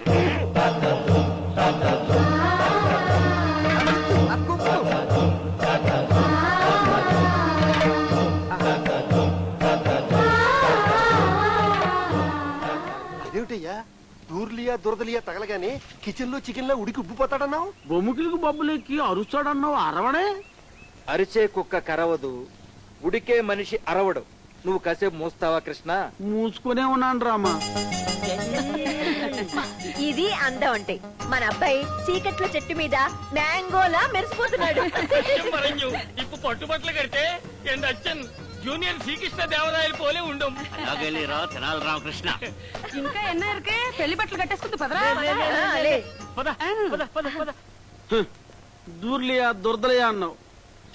అదేమిటయ్యా, దూర్లియా దురదలియా తగలగానే కిచెన్ లో చికెన్ లో ఉడికి ఉబ్బిపోతాడన్నావు. బొమ్మికిలకు బొబ్బులెక్కి అరుస్తాడన్నావు, అరవడే? అరిచే కుక్క కరవదు, ఉడికే మనిషి అరవడు. నువ్వు కాసేపు మోస్తావా కృష్ణ? మూసుకునే ఉన్నాను రామా. ఇది అందం అంటే. మన అబ్బాయి చీకట్ల చెట్టు మీద మ్యాంగోలా మెరిసిపోతున్నాడు. ఇప్పు పట్టుబట్టలు కడితే ఎండచ్చన్ జూనియర్ శ్రీకృష్ణ దేవరాయలు పోలే ఉండం. అలాగేలేరా తెనాలి రామకృష్ణ. ఇంకా ఎన్నరికి పెళ్లి బట్టలు కట్టేసుకుంది పదరా. దూర్లియా దుర్దలియా అన్నావు,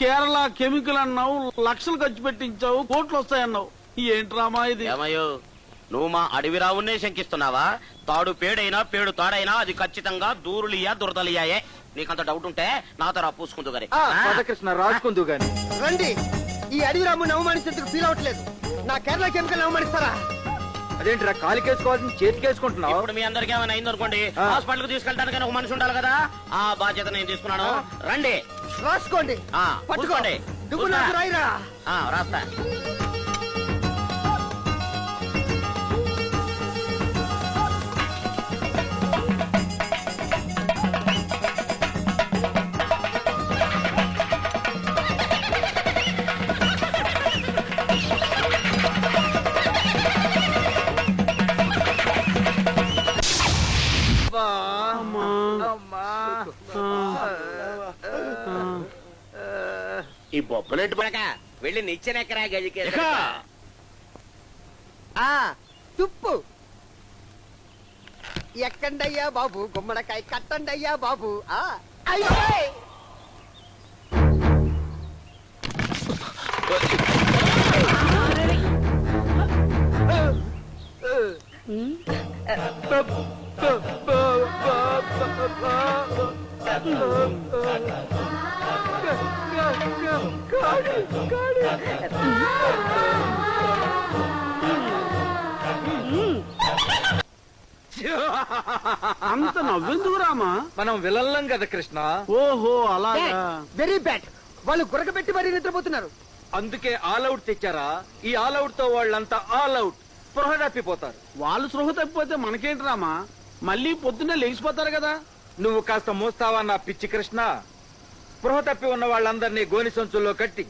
కేరళ కెమికల్ అన్నావు, లక్షలు ఖర్చు పెట్టించావు, కోట్లు వస్తాయన్నావు. ఏంటి రామా ఇది? ఏమయ్యో, నువ్వు మా అడవి రావునే శంకిస్తున్నావా? తాడు పేడైనా పేడు తాడైనా అది ఖచ్చితంగా దూరులియా దురదలియాయే. నీకంత డౌట్ ఉంటే నాతో రా పూసుకుందు గారి. కృష్ణ రాసుకుందు గాని. రండి, ఈ అడవి రాముని అవమానించేందుకు ఫీల్ అవట్లేదు. నా కేరళ కెమికల్ అవమానిస్తారా? అదేంటిరా, కాలికేసుకోవాల్సింది చేతికేసుకుంటున్నావు? ఇప్పుడు మీ అందరికి ఏమైనా అయిందనుకోండి, హాస్పిటల్ కు తీసుకెళ్ళడానికి ఒక మనిషి ఉండాలి కదా. ఆ బాధ్యత నేను తీసుకున్నాను. రండి, రాసుకోండి, పట్టుకోండి. నువ్వు నాకు రాయిరా. రాస్తా. ఈ బొబ్బలేంటి? వెళ్ళి నిచ్చెనెక్కరా గజకే ఆ తుప్పు ఎక్కండయ్యా బాబు గుమ్మడికాయ కట్టండయ్యా బాబు అయ్యో అంత నవ్వెందుకు రామా? మనం విలల్లం కదా కృష్ణ. ఓహో అలాగా. Very bad. వాళ్ళు గురకబెట్టి మరీ నిద్రపోతున్నారు. అందుకే ఆల్ అవుట్ తెచ్చారా? ఈ ఆల్ అవుట్ తో వాళ్ళంతా ఆల్ అవుట్ స్పృహ తప్పిపోతారు. వాళ్ళు సృహ తప్పిపోతే మనకేంటి రామా? మళ్ళీ పొద్దున్నే లేచిపోతారు కదా. నువ్వు కాస్త మోస్తావా నా పిచ్చి కృష్ణ? స్పృహ తప్పి ఉన్న వాళ్ళందరినీ గోని సంచుల్లో కట్టి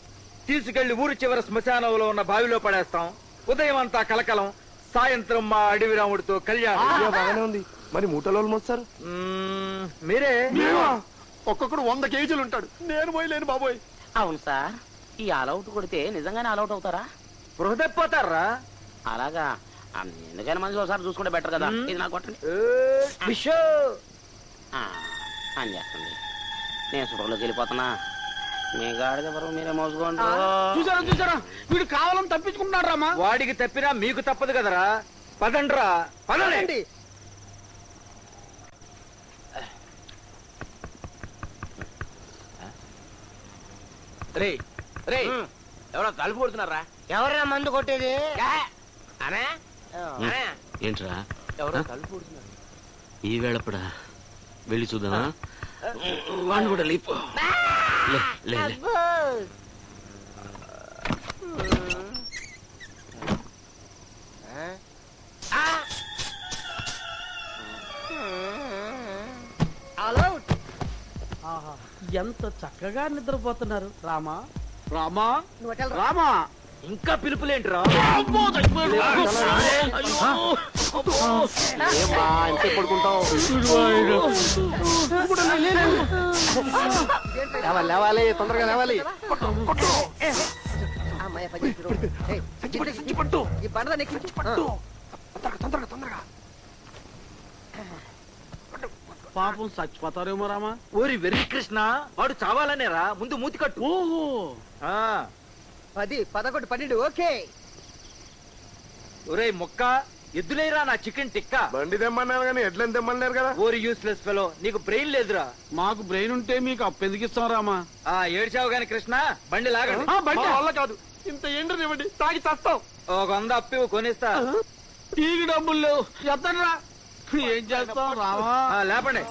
తీసుకెళ్లి ఊరి చివర శ్మశానంలో ఉన్న బావిలో పడేస్తాం. ఉదయం అంతా కలకలం, సాయంత్రం మా అడవి రాముడితో కళ్యాణం. బాగానే ఉంది. మరి మూటలో మోస్తారు మీరే. ఒక్కొక్కడు 100 కేజీలు ఉంటాడు. నేను పోయలేను బాబోయ్. అవును సార్, ఈ ఆల్అౌట్ కొడితే నిజంగానే ఆల్అౌట్ అవుతారా? స్పృహ తప్పిపోతారా? అలాగా ఎందుకైనా మంచి ఒకసారి చూసుకుంటే బెటర్ కదా. ఇది నాకు కొట్టండి. అని చేస్తుంది. నేను స్పృహలోకి వెళ్ళిపోతున్నా. మీ గాడిద బరువు మీరే మోసుకోండి. చూసారా వీడు కావాలని తప్పించుకుంటున్నాడు రామా. వాడికి తప్పినా మీకు తప్పదు కదరా. పదండ్రా పదండి. రే రే ఎవరో తలుపు కొడుతున్నారా? ఎవరైనా మందు కొట్టేది? అనే ఏంట్రా ఎవరో తలుపు కొడుతున్నారు. ఈ వేళప్పుడా? వెళ్ళి చూద్దామా? వాడిని కూడా లేపు. లే, లే, లే. ఎంత చక్కగా నిద్రపోతున్నారు రామా. రామా రామా ఇంకా పిలుపులేంట్రా? లేవాలి, తొందరగా లేవాలి. ఈ బండ నెక్కించు. తొందరగా తొందరగా. పాపం చచ్చిపోతారేమో రామా. ఓరి వెర్రి కృష్ణ, వాడు చావాలనేరా. ముందు మూతి కట్టు. ఓహో 10, 11, 12. ఓకే. ఒరే మొక్క, ఎద్దులేరా నా చికెన్ టిక్కా. బండి తెమ్మన్నారు కానీ ఎడ్లని తెమ్మన్నారు కదా. ఓరి యూస్లెస్ ఫెలో, నీకు బ్రెయిన్ లేదురా. మాకు బ్రెయిన్ ఉంటే మీకు అప్పెందుకిస్తాం రామా. ఏడ్చావు గాని కృష్ణ, బండి లాగండి. బండి వల్ల కాదు. ఇంత ఎండనివ్వండి, తాగి చస్తాం. ఒక 100 అప్పివు కొనిస్తా. టీకి డబ్బులు లేవు. ఎత్తరా. ఏం చేస్తాం రామా. లేపండి.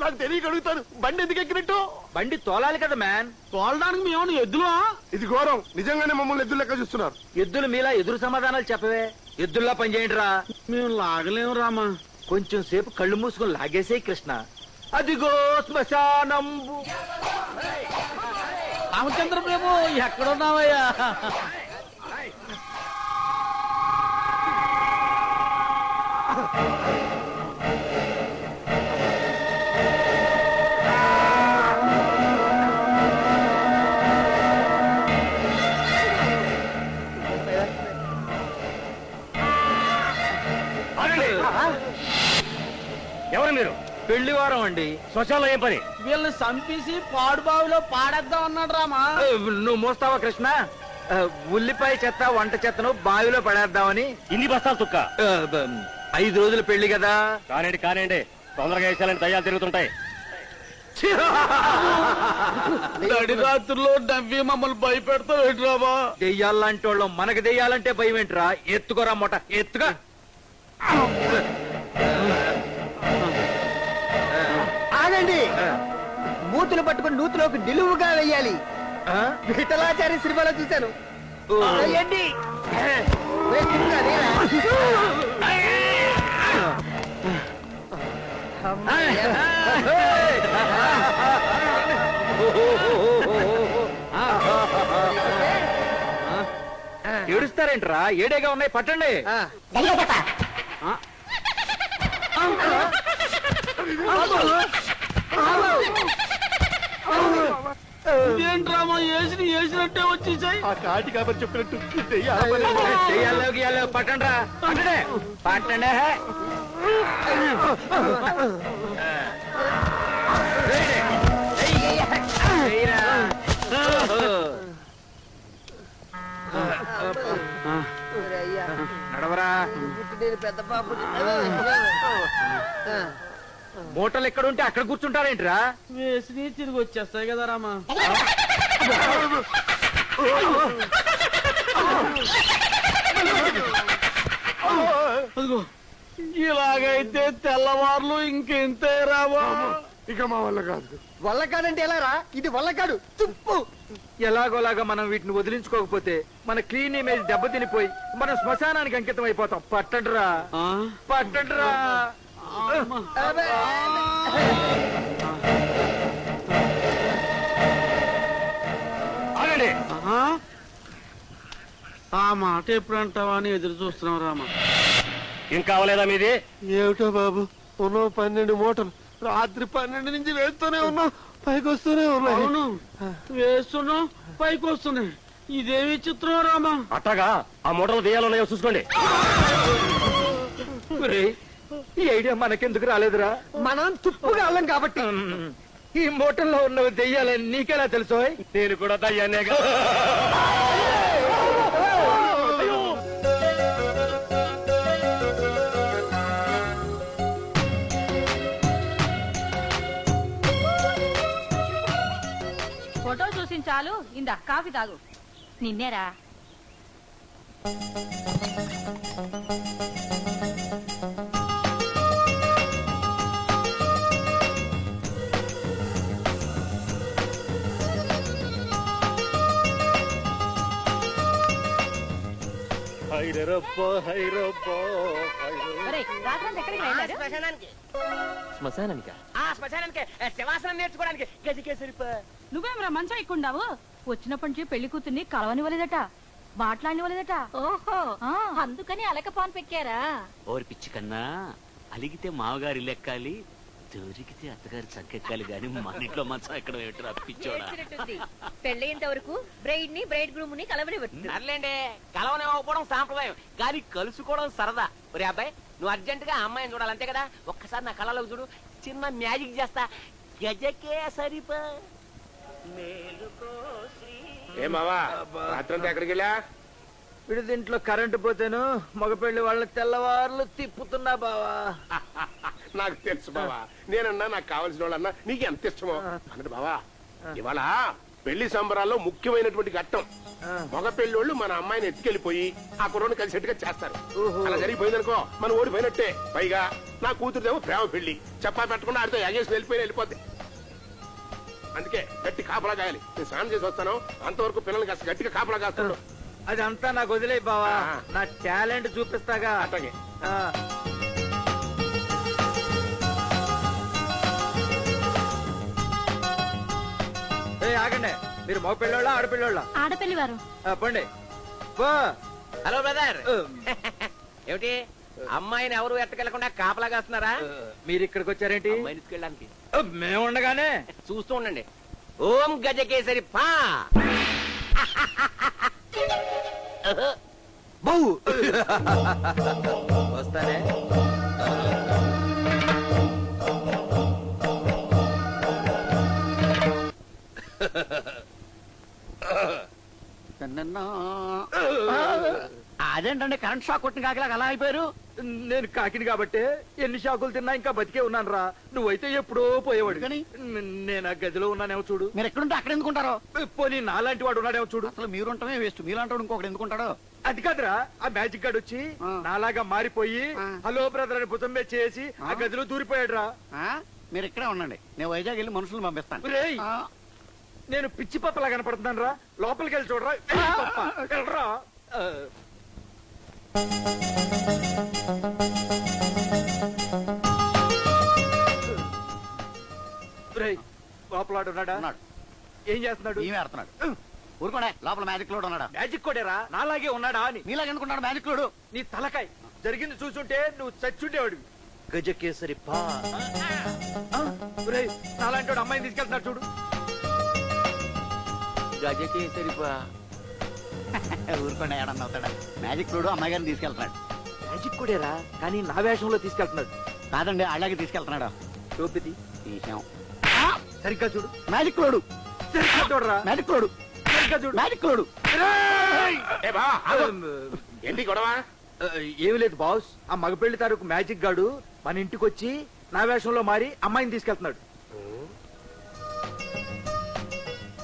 నాకు తెలియక అడుగుతాను, బండి ఎందుకు ఎక్కినట్టు? బండి తోలాలి కదా మ్యాన్. తోలడానికి మేము ఎద్దులు. ఇది ఘోరం. నిజంగానే మమ్మల్ని ఎద్దులు లెక్క చూస్తున్నారు. ఎద్దులు మీలా ఎదురు సమాధానాలు చెప్పవే. ఎద్దుల్లా పని చేయండి రా. మేము లాగలేము రామా. కొంచెం సేపు కళ్ళు మూసుకొని లాగేసే కృష్ణ. అదిగో శ్మశానం. రామచంద్ర ప్రభు ఎక్కడున్నావయ్యా? ఎవరు మీరు? పెళ్లివారం అండి. శ్మశానం ఏం పని? వీళ్ళని చంపేసి పాడుబావిలో పాడేద్దాం అన్నాడు రామా. నువ్వు మోస్తావా కృష్ణ? ఉల్లిపాయ చెత్త వంట చెత్తను బావిలో పడేద్దామని. ఇన్ని బస్తాలు తుక్క. 5 రోజుల పెళ్లి కదా. కానండి కానండి, తొందరగా వేసాలని దయ్యాలు తిరుగుతుంటాయి. నడిరాత్రుల్లో నవ్వి మమ్మల్ని భయపెడతావు రామా. దెయ్యాలంటే వాళ్ళం, మనకు దెయ్యాలంటే భయం ఏంట్రా? ఎత్తుకోరా మొట, ఎత్తుగా. ఆగండి. మూతులు పట్టుకుని నూతులోకి నిలువుగా వెయ్యాలి. విఠలాచారి సినిమాలో చూశాను. వెయ్యండి. ఏడుస్తారేంట్రా ఏడేగా ఉన్నాయి పట్టండి ఆ. ఏంట్రామా ఏసిని ఏసినట్టే వచ్చేసాయి. ఆ కాటి కాబట్టి చెప్పినట్టు చెయ్యాలో గీయాలో పట్టండ్రా పట్టండి పట్టండి నడవరా నేను పెద్ద పాప మూటలు ఎక్కడుంటే అక్కడ కూర్చుంటారేంట్రా వేసిని తిరిగి వచ్చేస్తాయి కదా రామా. అదిగో ఇలాగైతే తెల్లవార్లు ఇంకెంతే రామా. ఇక మా వల్ల కాదు. వల్ల కాదంటే ఎలా రా, ఇది వల్ల కాదు తుప్పు. ఎలాగోలాగా మనం వీటిని వదిలించుకోకపోతే మన క్లీన్ ఇమేజ్ దెబ్బతినిపోయి మనం శ్మశానానికి అంకితం అయిపోతాం. పట్టండ్రా పట్టండ్రా. అబ్బే. ఆగండి. ఆ మాట ఎప్పుడు అంటావా అని ఎదురు చూస్తున్నాం రామా. ఇంకా అవలేదా మీది? ఏమిటో బాబు, ఉన్నావు 12 మూటలు, రాత్రి 12 నుంచి వేస్తూనే ఉన్నావు, పైకి వస్తూనే ఉన్నావు. అవును వేస్తున్నాం పైకి వస్తున్నాయి. ఇదేమి చిత్రం రామా. అట్టగా ఆ మూటలు దేయాలున్నాయో చూసుకోండి. ఒరేయ్, ఈ ఐడియా మనకెందుకు రాలేదురా? మనం తుప్పుగా వాళ్ళం కాబట్టి. ఈ మూటల్లో ఉన్నవి దెయ్యాలని నీకెలా తెలుసు? నేను కూడా దయ్యానేగా. ఫోటో చూసి చాలు, ఇందా కాఫీ తాగు. నిన్నేరా శ్మశానానికా? శ్మశానానికి శివాసనం నేర్చుకోవడానికి గజకేసరి. నువ్వేమరా మంచం ఎక్కుండావు? వచ్చినప్పటి నుంచి పెళ్లి కూతుర్ని కలవనివ్వలేదట, మాట్లాడనివ్వలేదట. ఓహో, అందుకని అలకపోన్ పెక్కారా? ఓరి పిచ్చి కన్నా, అలిగితే మామగారి లెక్కాలి, దొరికితే అత్తగారి చంకెక్కాలి గాని మన ఇంట్లో మంచం ఎక్కడ పెట్టరు అప్పించోడా. పెళ్ళేంత వరకు బ్రైడ్ ని బ్రైడ్ గ్రూమ్ ని కలవనివ్వదు. సర్లేండి, కలవనివ్వకపోవడం సాంప్రదాయం, కానీ కలుసుకోవడం సరదా. ఒరే అబ్బాయి, నువ్వు అర్జెంట్ గా అమ్మాయిని చూడాలి అంతే కదా. ఒక్కసారి నా కళ్ళలోకి చూడు, చిన్న మ్యాజిక్ చేస్తా. గజకే సరిపా. ఏ మావా, రాత్రంతా ఎక్కడికి వెళ్ళా? విడిదింట్లో కరెంటు పోతేను మగపెళ్లి వాళ్ళ తెల్లవార్లు తిప్పుతున్నా బావా. నాకు తెలుసు బావా, నేనన్నా నాకు కావాల్సిన వాళ్ళన్నా నీకు ఎంత ఇష్టమో అన్నట్టు బావా. ఇవాళ పెళ్లి సంబరాల్లో ముఖ్యమైనటువంటి ఘట్టం. మగ పెళ్ళోళ్ళు మన అమ్మాయిని ఎత్తుకెళ్లిపోయి ఆ కుర్రోని కలిసేట్టుగా చేస్తారు. అలా జరిగిపోయిందనుకో మనం ఓడిపోయినట్టే. పైగా నా కూతురుదేమో ప్రేమ పెళ్లి, చెప్పా పెట్టకుండా ఆడితో ఎగేసి వెళ్ళిపోతే. అందుకే గట్టి కాపలా కాయాలి. నేను స్నానం చేసి వస్తాను, అంతవరకు పిల్లల్ని కాస్త గట్టిగా కాపలా కాస్తాడు. అదంతా నాకు వదిలే బావా, నా టాలెంట్ చూపిస్తాగా. అట్లాగే. ఆగండి, మీరు మగ పిల్లోళ్ళ ఆడపిల్లోళ్ళ? ఆడపిల్లి వారు. పండి. Hello brother. ఏమిటి అమ్మాయిని ఎవరు ఎత్తకెళ్లకుండా కాపలా కాస్తున్నారా? మీరు ఇక్కడికి వచ్చారేంటి? అమ్మాయిని తీసుకెళ్ళడానికి. మేము ఉండగానే చూస్తూ ఉండండి. ఓం గజకేసరి పా. వస్తానే. అదేంటండి కరెంట్ షాక్ కొట్టిన కాకిలాగా అలా అయిపోయారు? నేను కాకిని కాబట్టి ఎన్ని షాకులు తిన్నా ఇంకా బతికే ఉన్నాను రా. నువ్వైతే ఎప్పుడో పోయేవాడు. కానీ నేను ఆ గదిలో ఉన్నానేమో చూడు. మీరు ఎక్కడుంటే అక్కడ ఎందుకుంటారో. పోనీ నాలాంటి వాడు ఉన్నాడేమో చూడు. అసలు మీరుంటమే వేస్ట్, మీలాంటి వాడు ఇంకొకటి ఎందుకుంటాడో. అది కాదురా, ఆ మ్యాజిక్ గార్డ్ వచ్చి నాలాగా మారిపోయి హలో బ్రదర్ అని భుజం మీద చేసి ఆ గదిలో దూరిపోయాడు రా. మీరు ఇక్కడే ఉండండి, నేను వైజాగ్ వెళ్ళి మనుషులు పంపిస్తాను. రేయ్, నేను పిచ్చి పప్పలా కనపడుతున్నాను రా. లోపలికి వెళ్ళి చూడరా. వెళ్ళరా. లోపలాడు ఉన్నాడా? ఉన్నాడు. ఏం చేస్తున్నాడు? ఏమి ఆడుతున్నాడు. ఊరుకోడే, లోపల మ్యాజిక్ లోడ్ ఉన్నాడా? మ్యాజిక్ కోడేరా నాలాగే ఉన్నాడా అని. నీలాగే అనుకుంటాడు మ్యాజిక్ లోడు. నీ తలకాయ్ జరిగింది చూసుంటే నువ్వు చచ్చుండేవాడివి. గజకేసరి పా నాలాంటి అమ్మాయిని తీసుకెళ్తున్నాడు చూడు. గజకేసరి పా. ఊరుకోండి, ఏడన్నా అవుతాడా? మ్యాజిక్ లోడు అమ్మాయి గారిని తీసుకెళ్తున్నాడు. మ్యాజిక్ కోడేరా కానీ నా వేషంలో తీసుకెళ్తున్నాడు. కాదండి, అలాగే తీసుకెళ్తున్నాడు. చూపిది తీసాం. సరిగ్గా చూడు. మ్యాజిక్ లోడు, సరిగ్గా చూడరా. మ్యాజిక్ లోడు, సరిగ్గా చూడు. Magic load. ఏ బా ఆగు. ఏంటి గొడవ? ఏమి లేదు బాస్, ఆ మగపెళ్లి తాలూకు మ్యాజిక్ గాడు మన ఇంటికి వచ్చి నా వేషంలో మారి అమ్మాయిని తీసుకెళ్తున్నాడు.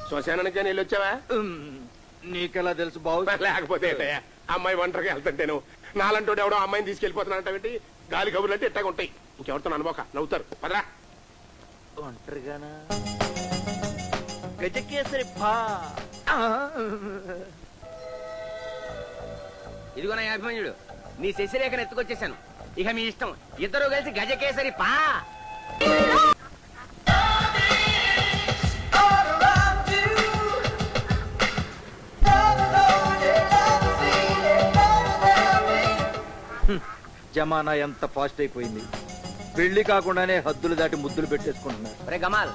శ్మశానానికి కానీ వెళ్ళొచ్చావా? నీకెలా తెలుసు బాస్? లేకపోతే ఏంటయ్యా, అమ్మాయి ఒంటరిగా వెళ్తుంటేను నాలంటోడు ఎవడో అమ్మాయిని తీసుకెళ్లిపోతున్నానంటే గాలి కబుర్లు అంటే ఎట్టాగా ఉంటాయి. ఇంకెవరితో అనుకోక నవ్వుతారు. పదరా. ఒంటరిగానా? గజకేసరి పా. ఇదిగోనా అభిమన్యుడు, నీ శశిరేఖను ఎత్తుకొచ్చేసాను. ఇక మీ ఇష్టం, ఇద్దరు కలిసి గజకేసరి పా. జమానా ఎంత ఫాస్ట్ అయిపోయింది. పెళ్లి కాకుండానే హద్దులు దాటి ముద్దులు పెట్టేసుకుంటున్నారు. ఒరే గమాల్,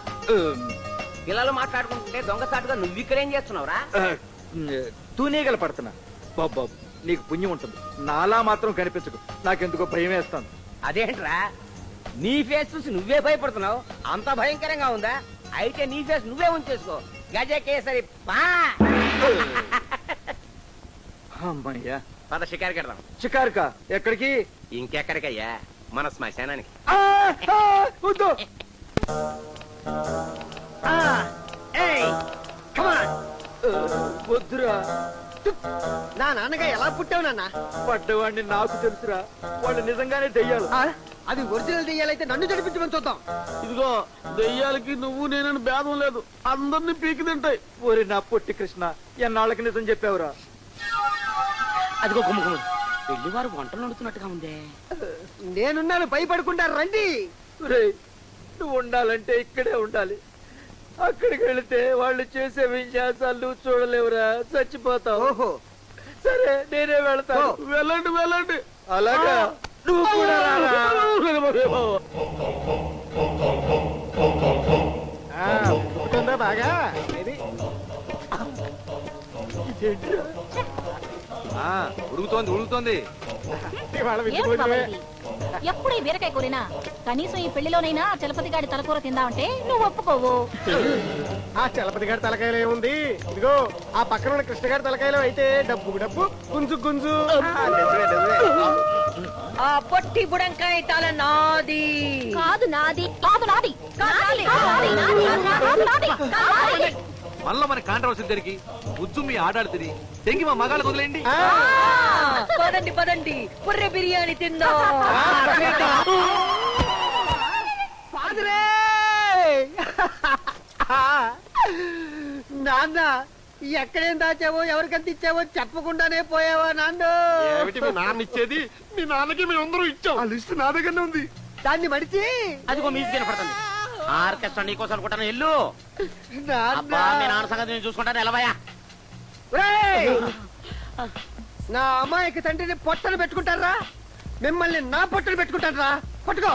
పిల్లలు మాట్లాడుకుంటుంటే దొంగసాటుగా నువ్వు ఇక్కడేం చేస్తున్నావురా? తూనీగలు పడుతున్నా. బాబు నీకు పుణ్యం ఉంటుంది, నాలా మాత్రం కనిపించకు. నాకెందుకో భయం వేస్తాను. అదేంట్రా, నీ ఫేస్ చూసి నువ్వే భయపడుతున్నావు? అంత భయంకరంగా ఉందా? అయితే నీ ఫేస్ నువ్వే ఉంచేసుకో. గజకేసరి పా. అమ్మయ్యా. పద షికారు కడదాం. షికారుకా? ఎక్కడికి? ఇంకెక్కడికయ్యా, మన శ్మశానానికి. వద్దు. వద్దురా. నా నాన్నగా ఎలా పుట్టావు నాన్న? పడ్డవాడిని నాకు తెలుసురా. వాళ్ళు నిజంగానే దెయ్యాలు. అది ఒరిజినల్ దెయ్యాలైతే నన్ను జడిపించమని చూద్దాం. ఇదిగో దెయ్యాలకి నువ్వు నేనని భేదం లేదు, అందరినీ పీకి తింటాయి. ఓరి నా పొట్టి కృష్ణ, ఎన్నాళ్ళకి నిజం చెప్పావురా. అదిగో గుమ్మ పెళ్లివారు వంటలు వండుతున్నట్టుగా ఉందే. నేనున్నాను, భయపడకుండా రండి. ఒరేయ్, నువ్వు ఉండాలంటే ఇక్కడే ఉండాలి. అక్కడికి వెళితే వాళ్ళు చేసే విన్యాసాలు నువ్వు చూడలేవురా, చచ్చిపోతావు. ఓహో, సరే నేనే వెళ్తాను. వెళ్ళండి వెళ్ళండి. అలాగా నువ్వు కూడా రారా. పుట్టిందా బాగా? ఉడుగుతోంది ఉడుగుతోంది. ఎప్పుడు ఈ బీరకాయ కూరినా కనీసం ఈ పెళ్లిలోనైనా చలపతి గాడి తలకూర తిందామంటే నువ్వు ఒప్పుకోవు. ఆ చలపతి గారి తలకాయలో ఏముంది? ఇదిగో ఆ పక్కన ఉన్న కృష్ణ గారి తలకాయలో అయితే డబ్బు డబ్బు, గుంజు గుంజు. ఆ పొట్టి బుడంకాయ తల నాది. కాదు నాది, కాదు నాది, నాది, నాది, నాది, నాది, నాది. మళ్ళా మన కాంట్రవర్సీ జరిగి బుజ్జు మీ ఆడాడుతుంది. తెంగి మా మగాళ్ళకు వదిలేండి. పదండి పదండి, పుర్రె బిర్యానీ తిందాం. నాన్న, ఎక్కడేం దాచావో ఎవరికంత ఇచ్చావో చెప్పకుండానే పోయావా నాన్న? ఏమిటి మీ నాన్న ఇచ్చేది? మీ నాన్నకి మేము అందరూ ఇచ్చాం. ఆ లిస్ట్ నా దగ్గరనే ఉంది. దాన్ని మడిచి అదిగో మ్యూజిక్ వినపడుతుంది. ఆర్కెస్ట్రా నీకోసం అనుకుంటాను. ఎల్లు అబ్బా, మీ నాన్న సంగతి నేను చూసుకుంటాను. ఎలవయా. నా అమ్మాయికి తండ్రిని పొట్టలు పెట్టుకుంటారా? మిమ్మల్ని నా పొట్టలు పెట్టుకుంటారా? పట్టుకో.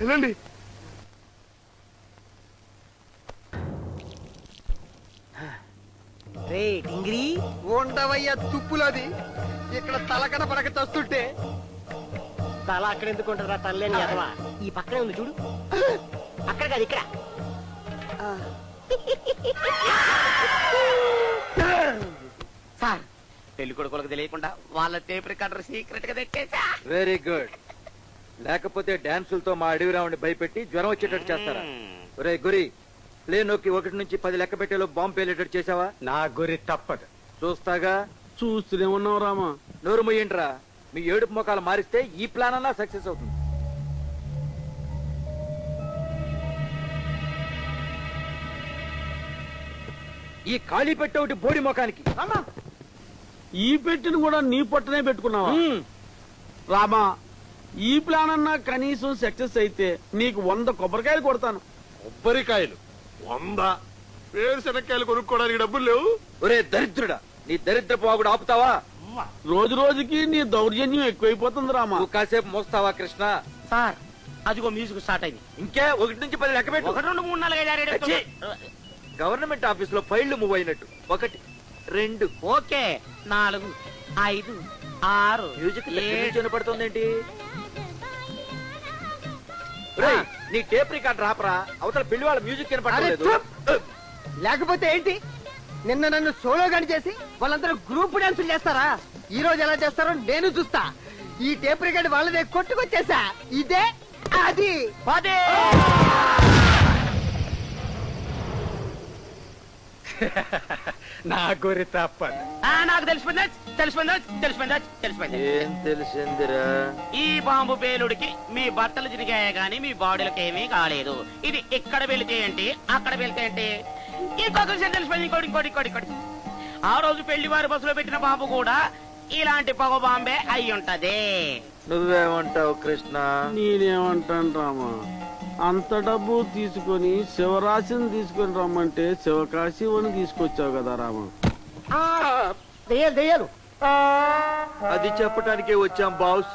వెళ్ళండి. ఉండవయ్యా తుప్పులోది. ఇక్కడ తలకన పడక తస్తుంటే తల అక్కడ ఎందుకు ఉంటుందా? తల్లేని ఎదవా. ఈ పక్కనే ఉంది చూడు. అక్కడ కాదు, ఇక్కడ. సార్, పెళ్లి కొడుకులకు తెలియకుండా వాళ్ళ టేప్ రికార్డర్ సీక్రెట్ గా తెచ్చేసా. Very good. లేకపోతే డాన్సులతో మా అడవి రావుని భయపెట్టి జ్వరం వచ్చేటట్టు చేస్తారా? ఒరే గురి, ప్లేన్ నొక్కి 1 నుంచి 10 లెక్క పెట్టేలో బాంబు పేలేటట్టు చేసావా? నా గురి తప్పదు. చూస్తాగా. చూస్తూనే ఉన్నావు రామా. నోరు ముయ్యండ్రా. మీ ఏడుపు ముఖాలు మారిస్తే ఈ ప్లాన్ అన్నా సక్సెస్ అవుతుంది. ఈ ఖాళీ పెట్టే ఒకటి బోడి ముఖానికి. ఈ పెట్టిన కూడా నీ పొట్టనే పెట్టుకున్నావా? రామా, ఈ ప్లాన్ అన్నా కనీసం సక్సెస్ అయితే నీకు 100 కొబ్బరికాయలు కొడతాను. కొబ్బరికాయలు 100? వేరుశనక్కాయలు కొనుక్కోవడానికి డబ్బులు లేవు. ఒరే దరిద్రుడా, నీ దరిద్ర పోగుడు ఆపుతావా? రోజు రోజుకి నీ దౌర్జన్యం ఎక్కువైపోతుంది రామా. నువ్వు కాసేపు మోస్తావా కృష్ణ? సార్ అదిగో మ్యూజిక్ స్టార్ట్ అయింది. ఇంకే 1 నుంచి 10 లెక్క పెట్టు. 1 2 3 4 5 6 7 గవర్నమెంట్ ఆఫీస్ లో ఫైళ్లు మూవ్ అయినట్టు. 1 2 ఓకే 4 5 6 మ్యూజిక్ 7 వినపడుతుందేంటి? ఒరేయ్, నీ టేప్ రికార్డ్ రాపరా, అవతల పెళ్లి వాళ్ళ మ్యూజిక్ అరే వినపడలేదు. చూప్. లేకపోతే ఏంటి, నిన్న నన్ను సోలో గడి చేసి వాళ్ళందరూ గ్రూప్ డాన్సులు చేస్తారా? ఈ రోజు ఎలా చేస్తారో నేను చూస్తా. ఈ టేప్ రికార్డ్ వాళ్ళదే, కొట్టుకొచ్చేసా. ఇదే అది పదే నా గురి తప్పదు. నాకు తెలిసిపోయింది. ఏం తెలిసిందిరా? ఈ బాంబు పేలుడికి మీ బట్టలు తిరిగాయే గాని మీ బాడీలకు ఏమీ కాలేదు. ఇది ఇక్కడ వెళితే ఏంటి, అక్కడ వెళితే ఏంటి. ఇంకొక విషయం తెలిసిపోయింది. ఇంకోటి ఆ రోజు పెళ్లి వారి బస్సులో పెట్టిన బాంబు కూడా ఇలాంటి పొగ బాంబే అయి ఉంటది. నువ్వేమంటావు కృష్ణ? నేనేమంటాను రామా, అంత డబ్బు తీసుకొని శివరాశిని తీసుకొని రమ్మంటే శివకాశివని తీసుకొచ్చావు కదా రామా. దెయ్యాలు అది చెప్పటానికే వచ్చాం బాస్.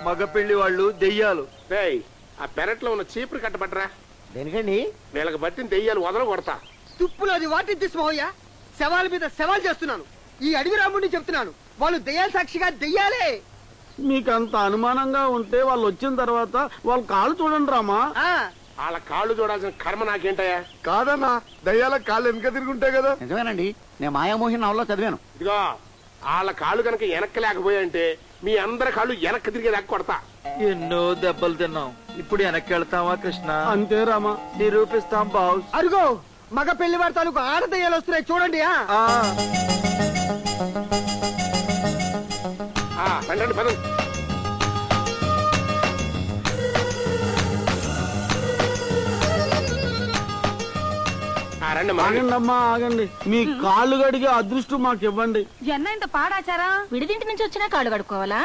మగ పెళ్లి వాళ్ళు దెయ్యాలు. రేయ్, ఆ పెరట్లో ఉన్న చీపురు కట్టబట్టరా. దేనికండి? వీళ్ళకి బట్టిన దెయ్యాలు వదల కొడతా. తుప్పులు అది వాటిని తీసుకోవయ్యా. శవాల మీద సవాల్ చేస్తున్నాను. ఈ అడవి రాముడిని చెప్తున్నాను. వాళ్ళు దెయ్యాల సాక్షిగా దెయ్యాలే. మీకు అంత అనుమానంగా ఉంటే వాళ్ళు వచ్చిన తర్వాత వాళ్ళ కాళ్ళు చూడండి రామా. వాళ్ళ కాళ్ళు చూడాల్సిన కర్మ నాకేంటయ్యా? కాదన్నా, దయ్యాల కాళ్ళు వెనక తిరుగుంటాయి కదా. నిజమేనండి, నేను మాయామోహిని నవల్లో చదివాను. ఇదిగో, వాళ్ళ కాళ్ళు కనుక వెనక్కి లేకపోయాయంటే మీ అందరి కాళ్ళు వెనక్కి తిరిగేదాకా కొడతా. ఎన్నో దెబ్బలు తిన్నాం, ఇప్పుడు వెనక్కి వెళ్తావా కృష్ణ? అంతే రామా. నిరూపిస్తాం బాస్. అరుగో, మగ పెళ్లి వారి తాలూకు ఆడ దెయ్యాలు వస్తున్నాయి చూడండి. రండి పదండి. రండి ఆగండి అమ్మా, ఆగండి. మీ కాళ్ళు గడిగే అదృష్టం మాకు ఇవ్వండి. జన్న ఇంత పాడాచారా? విడిదింటి నుంచి వచ్చినా కాళ్ళు కడుక్కోవాలా?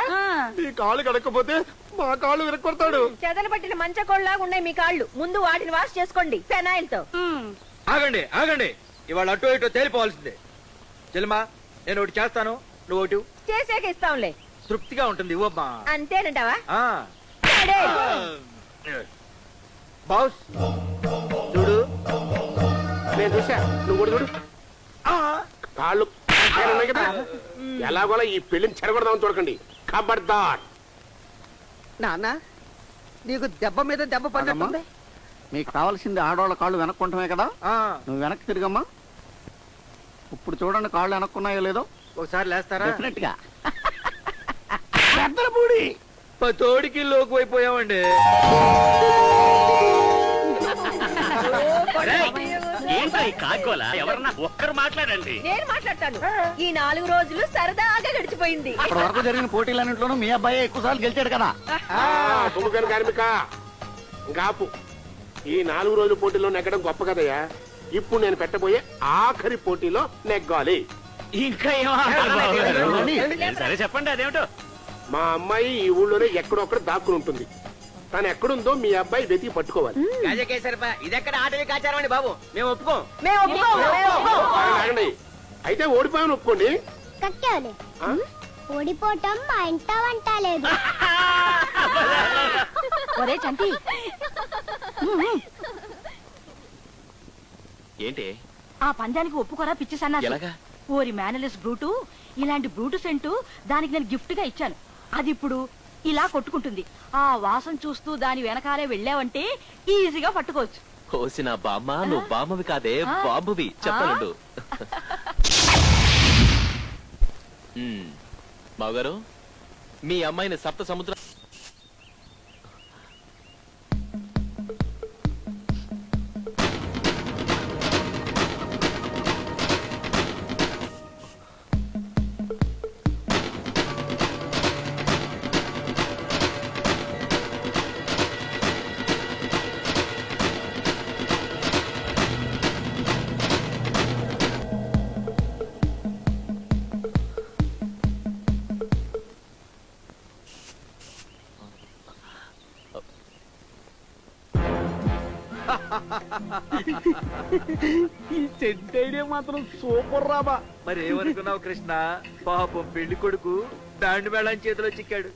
ఈ కాళ్ళు కడకపోతే మా కాళ్ళు విరక్కొడతాడు. చెదలు పట్టిన మంచకోళ్ళలాగా ఉన్నాయి మీ కాళ్ళు. ముందు వాటిని వాష్ చేసుకోండి ఫెనాయిల్ తో. ఆగండి, ఇవాళ అటో ఇటో తేలిపోవాల్సిందే. చెల్లిమా, నేను ఒకటి చేస్తాను, నువ్వు ఒకటి. చేసాక ఇస్తాంలే. తృప్తిగా ఉంటుంది, ఇవ్వమ్మా. అంతేనంటావా? బాస్ చూడు. నేను చూసా, నువ్వు కూడా చూడు. కాళ్ళు ఉన్నాయి కదా, ఎలాగోలా ఈ పెళ్లిని చెరగొడదామని చూడకండి. ఖబర్దార్. నాన్న, నీకు దెబ్బ మీద దెబ్బ పడినట్టుంది. మీకు కావాల్సింది ఆడవాళ్ళ కాళ్ళు వెనక్కుంటమే కదా. నువ్వు వెనక్కి తిరిగమ్మా. ఇప్పుడు చూడండి కాళ్ళు వెనక్కున్నాయో లేదో. ఒకసారి లేస్తారా? డెఫినెట్ గా. తోడికి లోకు అయిపోయామండి. కాకోలా ఎవరన్నా ఒక్కరు మాట్లాడండి. నేను మాట్లాడతాను. ఈ 4 రోజులు సరదాగా గడిచిపోయింది. అప్పటి వరకు జరిగిన పోటీలన్నింటిలోనూ మీ అబ్బాయి ఎక్కువ సార్లు గెలిచాడు కదా. తుమ్మకని కార్మిక గాపు. ఈ 4 రోజుల పోటీలో నెగ్గడం గొప్ప కదయ్యా. ఇప్పుడు నేను పెట్టబోయే ఆఖరి పోటీలో నెగ్గాలి. ఇంకా సరే చెప్పండి, అదేమిటో. మా అమ్మాయి ఈ ఊళ్ళోనే ఎక్కడొక్కడ దాక్కుని ఉంటుంది. తను ఎక్కడుందో మీ అబ్బాయి వెతికి పట్టుకోవాలి. ఇదెక్కడ ఆటవి కాచారం అండి బాబు, మేము ఒప్పుకోం. ఆగండి. అయితే ఓడిపోయామని ఒప్పుకోండి. కట్టాలే ఓడిపోవటం మా ఇంట వంట లేదు. ఒరే చంటి, ఏంటి ఆ పందానికి ఒప్పుకోరా పిచ్చి సన్నాసి. ఎలాగా? ఓరి మేనలెస్ బ్రూటు, ఇలాంటి బ్రూటు సెంటు దానికి నేను గిఫ్ట్ గా ఇచ్చాను. అది ఇప్పుడు ఇలా కొట్టుకుంటుంది. ఆ వాసన చూస్తూ దాని వెనకాలే వెళ్ళావంటే ఈజీగా పట్టుకోవచ్చు. కోసిన బామ్మ, నువ్వు బామ్మవి కాదే బాబువి. చెప్పనుండు. బావగారు, మీ అమ్మాయిని సప్త సముద్ర ఈ సెట్ ఐడియా మాత్రం సూపర్ రాబా. మరి ఏమనుకున్నావు కృష్ణ? పాపం పెళ్లి కొడుకు బ్యాండ్ మేళం చేతిలో చిక్కాడు.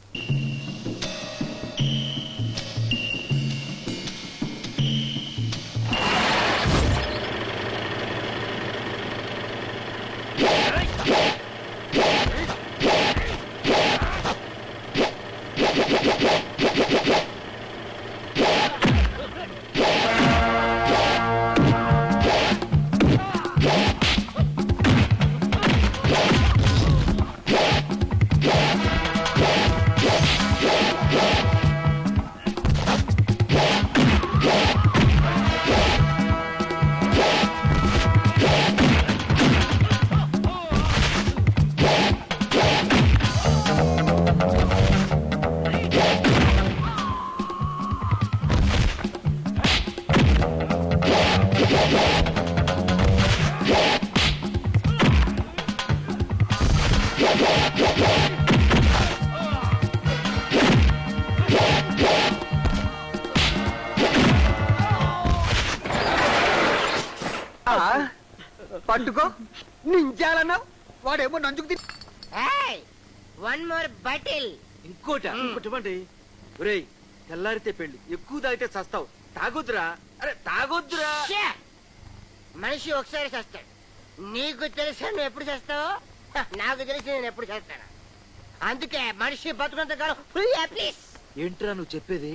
పట్టుకో నించాలన్నావు, వాడేమో నంచుకు వన్ మోర్ బాటిల్. ఇంకోటి ఒరేయ్, తెల్లారితే పెళ్లి, ఎక్కువ తాగితే చస్తావు. తాగొద్దురా, అరే తాగొద్దురా. మనిషి ఒకసారి చేస్తాడు. నీకు తెలిసి నువ్వు ఎప్పుడు చేస్తావు, నాకు తెలిసి నేను ఎప్పుడు చేస్తాను. అందుకే మనిషి బతుకున్నంత కాలం ఫుల్ హ్యాపీస్. ఏంట్రా నువ్వు చెప్పేది?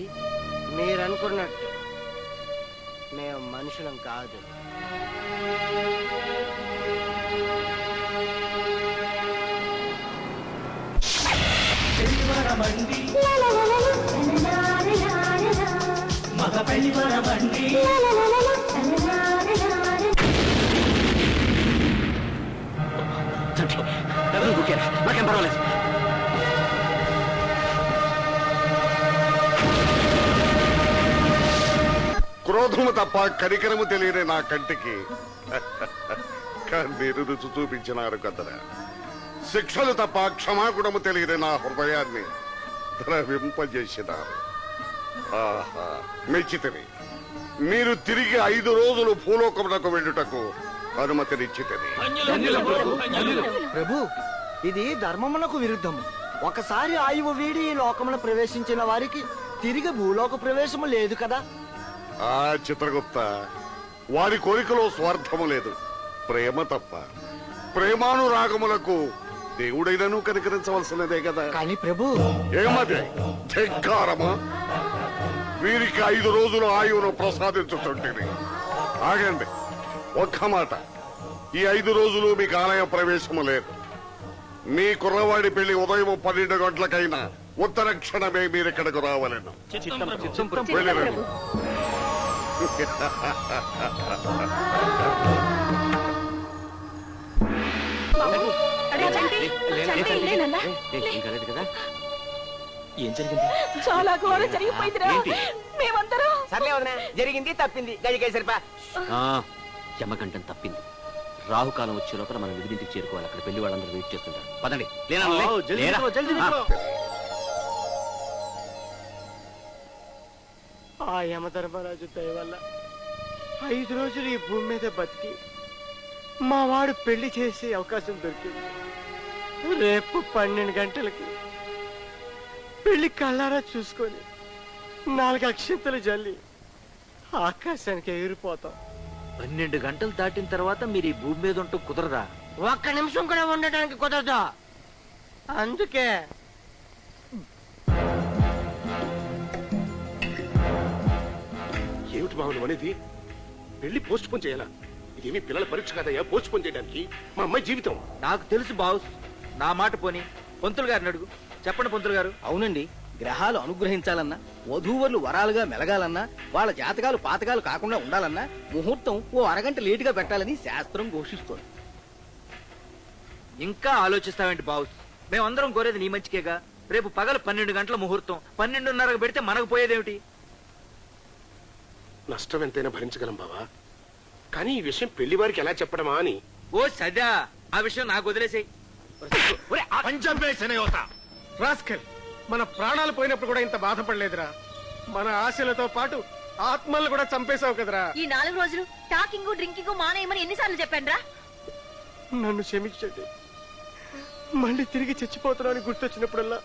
మీరు అనుకున్నట్టు మేము మనుషులం కాదు. నాకేం పర్వాలేదు. క్రోధము తప్ప కనికరము తెలియని నా కంటికి కన్నీరు రుచి చూపించినారు కదరా. శిక్షలు తప్ప క్షమాగుణము తెలియని నా హృదయాన్ని ద్రవింపజేసినారు. ఆహా, మెచ్చితిని. మీరు తిరిగి 5 రోజులు భూలోకమునకు వెళ్ళుటకు అనుమతినిచ్చితిని. ప్రభు, ఇది ధర్మమునకు విరుద్ధము. ఒకసారి ఆయువు వీడి ఈ లోకమున ప్రవేశించిన వారికి తిరిగి భూలోక ప్రవేశము లేదు కదా. ఆ చిత్రగుప్త, వారి కోరికలో స్వార్థము లేదు, ప్రేమ తప్ప. ప్రేమానురాగములకు దేవుడైనను కనికరించవలసినదే కదా. కానీ ప్రభు, ఏమది ధిక్కారమా? వీరికి 5 రోజులు ఆయువును ప్రసాదించుతుంటే ఆగండి. ఒక్క మాట, ఈ 5 రోజులు మీకు ఆలయ ప్రవేశము లేదు. మీ కుర్రవాడి పెళ్లి ఉదయం 12 గంటలకైనా ఉత్తర క్షణమే మీరిక్కడకు రావాలను. వెళ్ళిరండి. కదా. ఏం జరిగింది? చాలా ఘోరం జరిగిపోయిందిరా. మేమందరం సర్లే వదినా, జరిగింది తప్పింది. గడికేసరిపా యమగంటం తప్పింది. రాహుకాలం వచ్చే లోపల మనం విడిదింటికి చేరుకోవాలి. అక్కడ పెళ్లి వాళ్ళందరూ వెయిట్ చేస్తుంటారు. పదండి. ఆ యమధర్మరాజు దయ వల్ల 5 రోజులు ఈ భూమి మీద బతికి మా వాడు పెళ్లి చేసే అవకాశం దొరికింది. రేపు 12 గంటలకి పెళ్లి కళ్ళారా చూసుకొని 4 అక్షంతలు జల్లి ఆకాశానికి ఎగిరిపోతాం. 12 గంటలు దాటిన తర్వాత మీరు ఈ భూమి మీద ఉంటూ కుదరదా? ఒక్క నిమిషం కూడా ఉండటానికి కుదరదు. అందుకే ఏమిటి బాబు నువ్వు అనేది? పెళ్లి పోస్ట్ పోన్ చేయాలా? ఇదేమి పిల్లల పరీక్ష కాదయ్యా పోస్ట్ పోన్ చేయడానికి. మా అమ్మాయి జీవితం. నాకు తెలుసు బాస్, నా మాట పోని పంతులు గారిని అడుగు. చెప్పండి పంతులు గారు. అవునండి, గ్రహాలు అనుగ్రహించాలన్నా, వధూవరులు వరాలుగా మెలగాలన్నా, వాళ్ళ జాతకాలు పాతకాలు కాకుండా ఉండాలన్నా ముహూర్తం ఓ అరగంట లేటుగా పెట్టాలని శాస్త్రం ఘోషిస్తోంది. ఇంకా ఆలోచిస్తావేంటి బాస్? మేమందరం కోరేది నీ మంచికేగా. రేపు పగలు 12 గంటల ముహూర్తం, 12:30 పెడితే మనకు పోయేదేమిటి? నష్టం ఎంతైనా భరించగలం బావా, కానీ ఈ విషయం పెళ్లి వారికి ఎలా చెప్పడమా అని. ఓ సదా, ఆ విషయం నాకు వదిలేసేయ్. రాస్కల్, మన ప్రాణాలు పోయినప్పుడు కూడా ఇంత బాధపడలేదురా. మన ఆశలతో పాటు ఆత్మల్ని కూడా చంపేశావు కదరా. ఈ 4 రోజులు టాకింగ్ డ్రింకింగ్ మానేయమని ఎన్నిసార్లు చెప్పానురా? నన్ను క్షమించండి. మళ్ళీ తిరిగి చచ్చిపోతున్నాను గుర్తొచ్చినప్పుడల్లా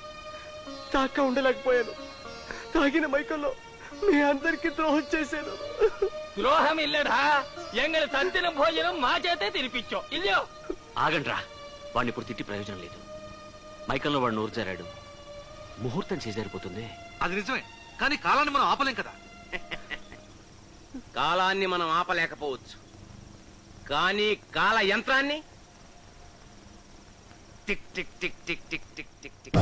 తాక ఉండలేకపోయాను. తాగిన మైకంలో మీ అందరికి ద్రోహం చేశాను. ద్రోహం ఇల్లడా ఎంగళ తంతిన భోజనం మా చేతే తినిపించో ఇల్లు. ఆగండ్రా, వాడిని ఇప్పుడు తిట్టి ప్రయోజనం లేదు. మైకంలో వాడు నోరు జారాడు, ముహూర్తం చేజారిపోతుంది. అది నిజమే, కానీ కాలాన్ని మనం ఆపలేం కదా. కాలాన్ని మనం ఆపలేకపోవచ్చు, కానీ కాల యంత్రాన్ని tick tick tick tick tick tick tick tick.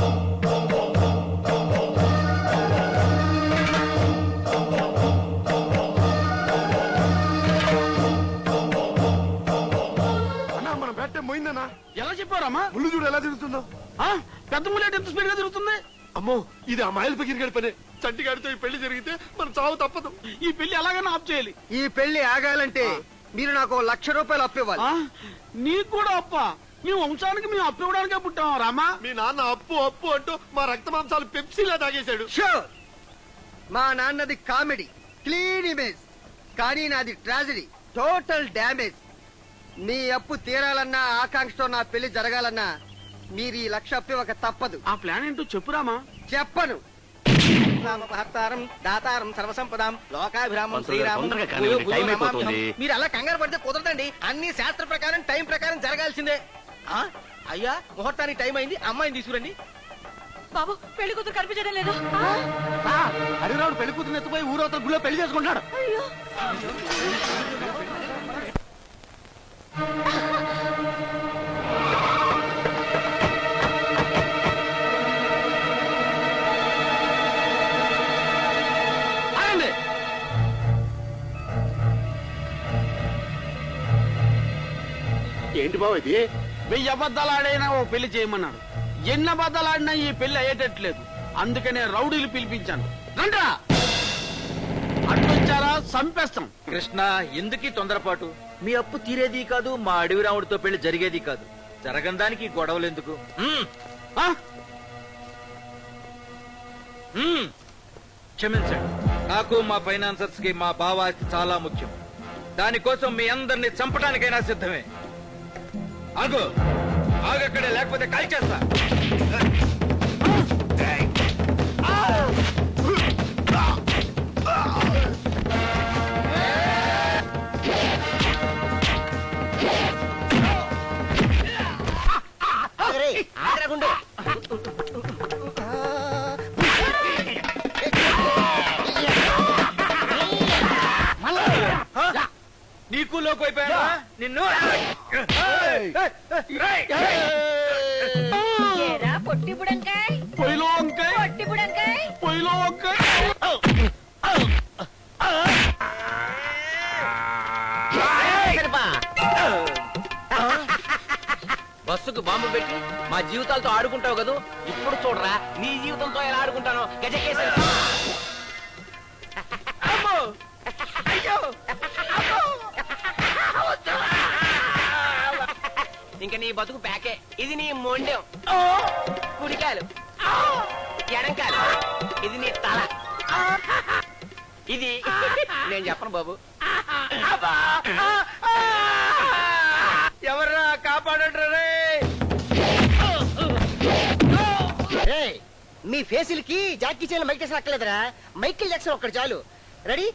అన్నా మన బెట్ట పోయిందన్నా. ఎలా చెప్పారమ్మా? ముళ్ళు చూడు ఎలా తిరుగుతుందో. పెద్ద ముల్లెట్ ఎంత స్పీడ్ గా తిరుగుతుంది. అమ్మో, ఇది ఆ మాయల పగిరి పనే. చంటిగాడితో ఈ పెళ్లి జరిగితే మన చావు తప్పదు. ఈ పెళ్లి ఎలాగైనా ఆఫ్ చేయాలి. ఈ పెళ్లి ఆగాలంటే మీరు నాకు 1,00,000 రూపాయలు అప్పివ్వాలి. నీకు కూడా అప్ప? మీ వంశానికి మేము అప్పు ఇవ్వడానికే పుట్టాం రామా. మీ నాన్న అప్పు అప్పు అంటూ మా రక్త మాంసాలు పెప్సీలా తాగేశాడు. షూర్, మా నాన్నది కామెడీ, క్లీన్ ఇమేజ్, కానీ నాది ట్రాజడీ, టోటల్ డ్యామేజ్. మీ అప్పు తీరాలన్నా, ఆకాంక్షతో నా పెళ్లి జరగాలన్నా మీరు ఈ 1,00,000 అప్పివ్వక తప్పదు. ఆ ప్లాన్ ఏంటో చెప్పురామా. చెప్పను. దాతారం సర్వసంపదాం లోకాభిరామం పంతులు గారు, తొందరగా కానివ్వండి, టైం అయిపోతుంది. మీరు అలా కంగారు పడితే కుదరదండి. అన్ని శాస్త్ర ప్రకారం టైం ప్రకారం జరగాల్సిందే. అయ్యా, ముహూర్తానికి టైం అయింది, అమ్మాయిని తీసుకురండి. బాబు పెళ్లి కూతురు కనిపించడం లేదు. హరిరావుడు పెళ్లి కూతురు ఎత్తుపోయి ఊరవతల గుళ్ళో పెళ్లి చేసుకుంటున్నాడు. అయ్యో, ఏంటి బాబు ఇది? 1000 అబద్ధాలు ఆడైనా ఓ పెళ్లి చేయమన్నాడు. ఎన్ని అబద్ధాలు ఆడినా ఈ పెళ్లి అయ్యేటట్లేదు. అందుకనే రౌడీలు పిలిపించాను. రండ్రా, అడ్డొచ్చారా చంపేస్తాం. కృష్ణ, ఎందుకీ తొందరపాటు? మీ అప్పు తీరేది కాదు, మా అడవి రాముడితో పెళ్లి జరిగేది కాదు. జరగని దానికి గొడవలు ఎందుకు? క్షమించండి, నాకు మా ఫైనాన్సర్స్ కి మా బావ ఆస్తి చాలా ముఖ్యం. దానికోసం మీ అందరినీ చంపడానికైనా సిద్ధమే. ఆగు, ఆగక్కడే, లేకపోతే కాల్ చేస్తా. నీకు లోకు అయిపోయా నిన్ను. పొట్టి బుడంకాయ్, పొయ్యిలో వంకాయ, పొట్టి బుడంకాయ్. పొయ్యిలో వంకాయ. బస్సుకు బాంబు పెట్టి మా జీవితాలతో ఆడుకుంటావు కదా. ఇప్పుడు చూడరా నీ జీవితంతో ఎలా ఆడుకుంటానో. గజకేసరి ఇంకా నీ బతుకు ప్యాకే. ఇది నీ మొండెం. కుడికాలు, ఎడంకాలు, ఇది నీ తల. ఇది నేను చెప్పను బాబు. ఎవర్రా కాపాడంటారే? మీ ఫేసులకి జాకీ చైన్ మైక్ టెక్సన్ అక్కర్లేదురా. మైకిల్ జాక్సన్ ఒక్కడు చాలు. రెడీ?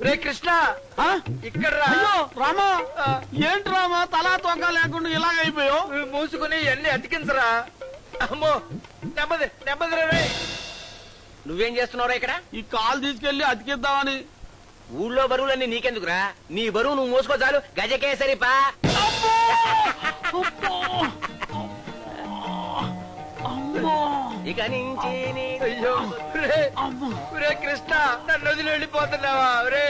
రే కృష్ణ, ఇక్కడ రామా. ఏంటి రామా, తలా తోక లేకుండా ఇలాగైపోయావు? మూసుకుని ఎన్ని అతికించరా. అమ్మో, నెమ్మది నెమ్మది రే. నువ్వేం చేస్తున్నావురా ఇక్కడ? ఈ కాలు తీసుకెళ్లి అతికిద్దామని. ఊళ్ళో బరువులన్నీ నీకెందుకురా? నీ బరువు నువ్వు మోసుకో చాలు. గజకేసరి పా. ఇక నుంచి అయ్యో రే కృష్ణ, నన్ను వదిలి వెళ్ళిపోతున్నావా రే?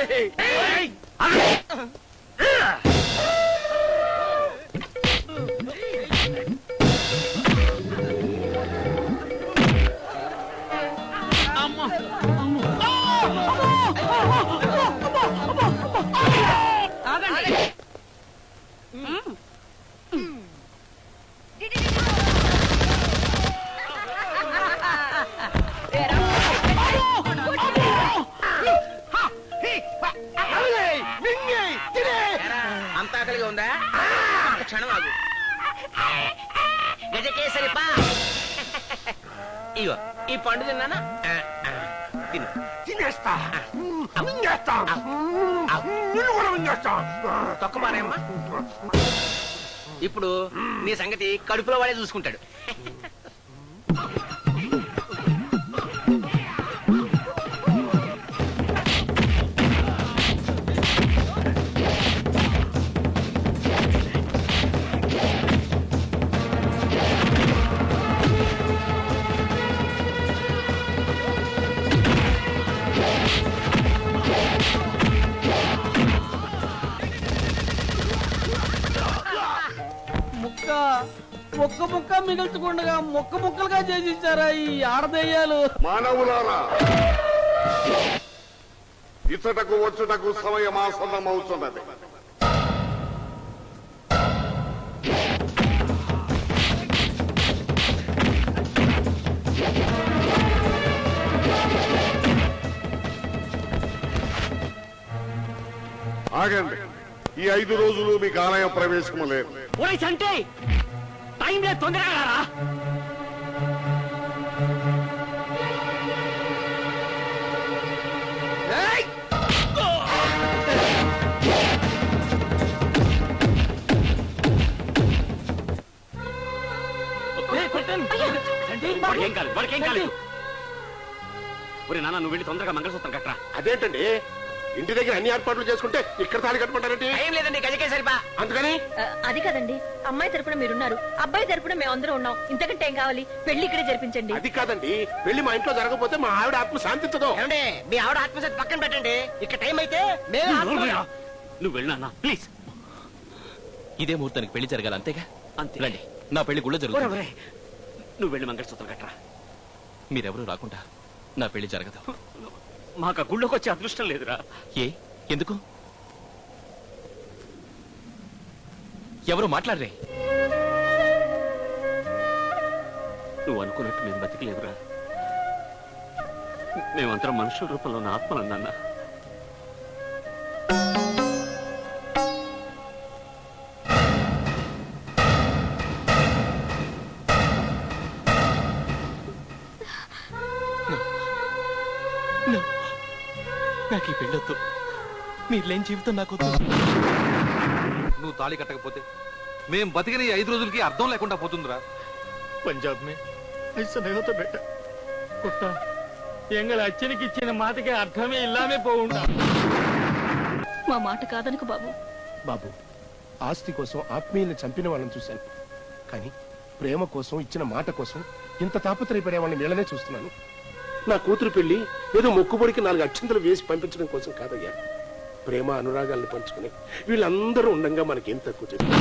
అంత ఆకలిగా ఉందా? క్షణం ఆగు. గజకేసరి పా. ఇగో ఈ పండు తిన్నానా? తిను. తినేస్తా మింగేస్తా నిన్ను కూడా మింగేస్తా. తొక్కమారేమ్మా. ఇప్పుడు నీ సంగతి కడుపులో వాడే చూసుకుంటాడు. ముక్క ముక్క మిగల్చకుండా ముక్క ముక్కలుగా చేసిచ్చారా ఈ ఆడదయ్యాలు. మానవులారా, ఇతటకు వచ్చుటకు సమయమాసన్నమవుతున్నది. ఆగండి, ఈ 5 రోజులు మీకు ఆలయ ప్రవేశము లేదు. అంటే టైం లేదు, తొందరగా రా. వాడికేం కాలేదు, వాడికేం కాలేదు. ఒరే నాన్న, నువ్వు వెళ్ళి తొందరగా మంగళసూత్రం కట్టరా. అదేంటండి ఇంటి దగ్గర అన్ని ఏర్పాట్లు చేసుకుంటే ఇక్కడ తాళి కట్టమంటారంటే? ఏం లేదండి, గజకేసరి పా. అందుకని అది కదండి, అమ్మాయి తరపున మీరున్నారు, అబ్బాయి తరపున మేమందరం ఉన్నాం. ఇంతకంటే ఏం కావాలి? పెళ్లి ఇక్కడే జరిపించండి. అది కాదండి, పెళ్లి మా ఇంట్లో జరగకపోతే మా ఆవిడ ఆత్మ శాంతించదు. ఏమండి, మీ ఆవిడ ఆత్మశాంతి పక్కన పెట్టండి. ఇక్కడ టైం అయితే మేము నువ్వు వెళ్ళు నాన్న, ప్లీజ్. ఇదే ముహూర్తానికి పెళ్లి జరగాలి, అంతేగా? అంతే. రండి, నా పెళ్లి గుళ్ళో జరుగుతుంది. ఒరే, నువ్వు వెళ్ళి మంగళసూత్రం కట్టరా. మీరెవరూ రాకుండా నా పెళ్లి జరగదు. మాకు ఆ గుళ్ళోకి వచ్చే అదృష్టం లేదురా. ఏ ఎందుకు? ఎవరు మాట్లాడరే? నువ్వు అనుకున్నట్టు మేము బతికలేదురా. మేమందరం మనుషుల రూపంలో ఉన్న ఆత్మలు నాన్న. నాకు ఈ పెళ్ళొద్దు. మీరు లేని జీవితం నాకొద్దు. నువ్వు తాళి కట్టకపోతే మేం బతికిన 5 రోజులకి అర్థం లేకుండా పోతుందిరా. పంజాబ్ మే ఐసా नहीं होता बेटा कुत्ता ఎంగళ అచ్చనికి ఇచ్చిన మాటకి అర్థమే ఇల్లామే పోవుంటా. మా మాట కాదనుకు బాబు. బాబు, ఆస్తి కోసం ఆత్మీయుల్ని చంపిన వాళ్ళని చూశాను, కానీ ప్రేమ కోసం ఇచ్చిన మాట కోసం ఇంత తాపత్రయపడే వాళ్ళని వీళ్ళనే చూస్తున్నాను. నా కూతురు పెళ్లి ఏదో మొక్కుబడికి 4 అక్షంతలు వేసి పంపించడం కోసం కాదయ్యా. ప్రేమ అనురాగాలను పంచుకుని వీళ్ళందరూ ఉండంగా మనకేం తక్కువ చేస్తుంది.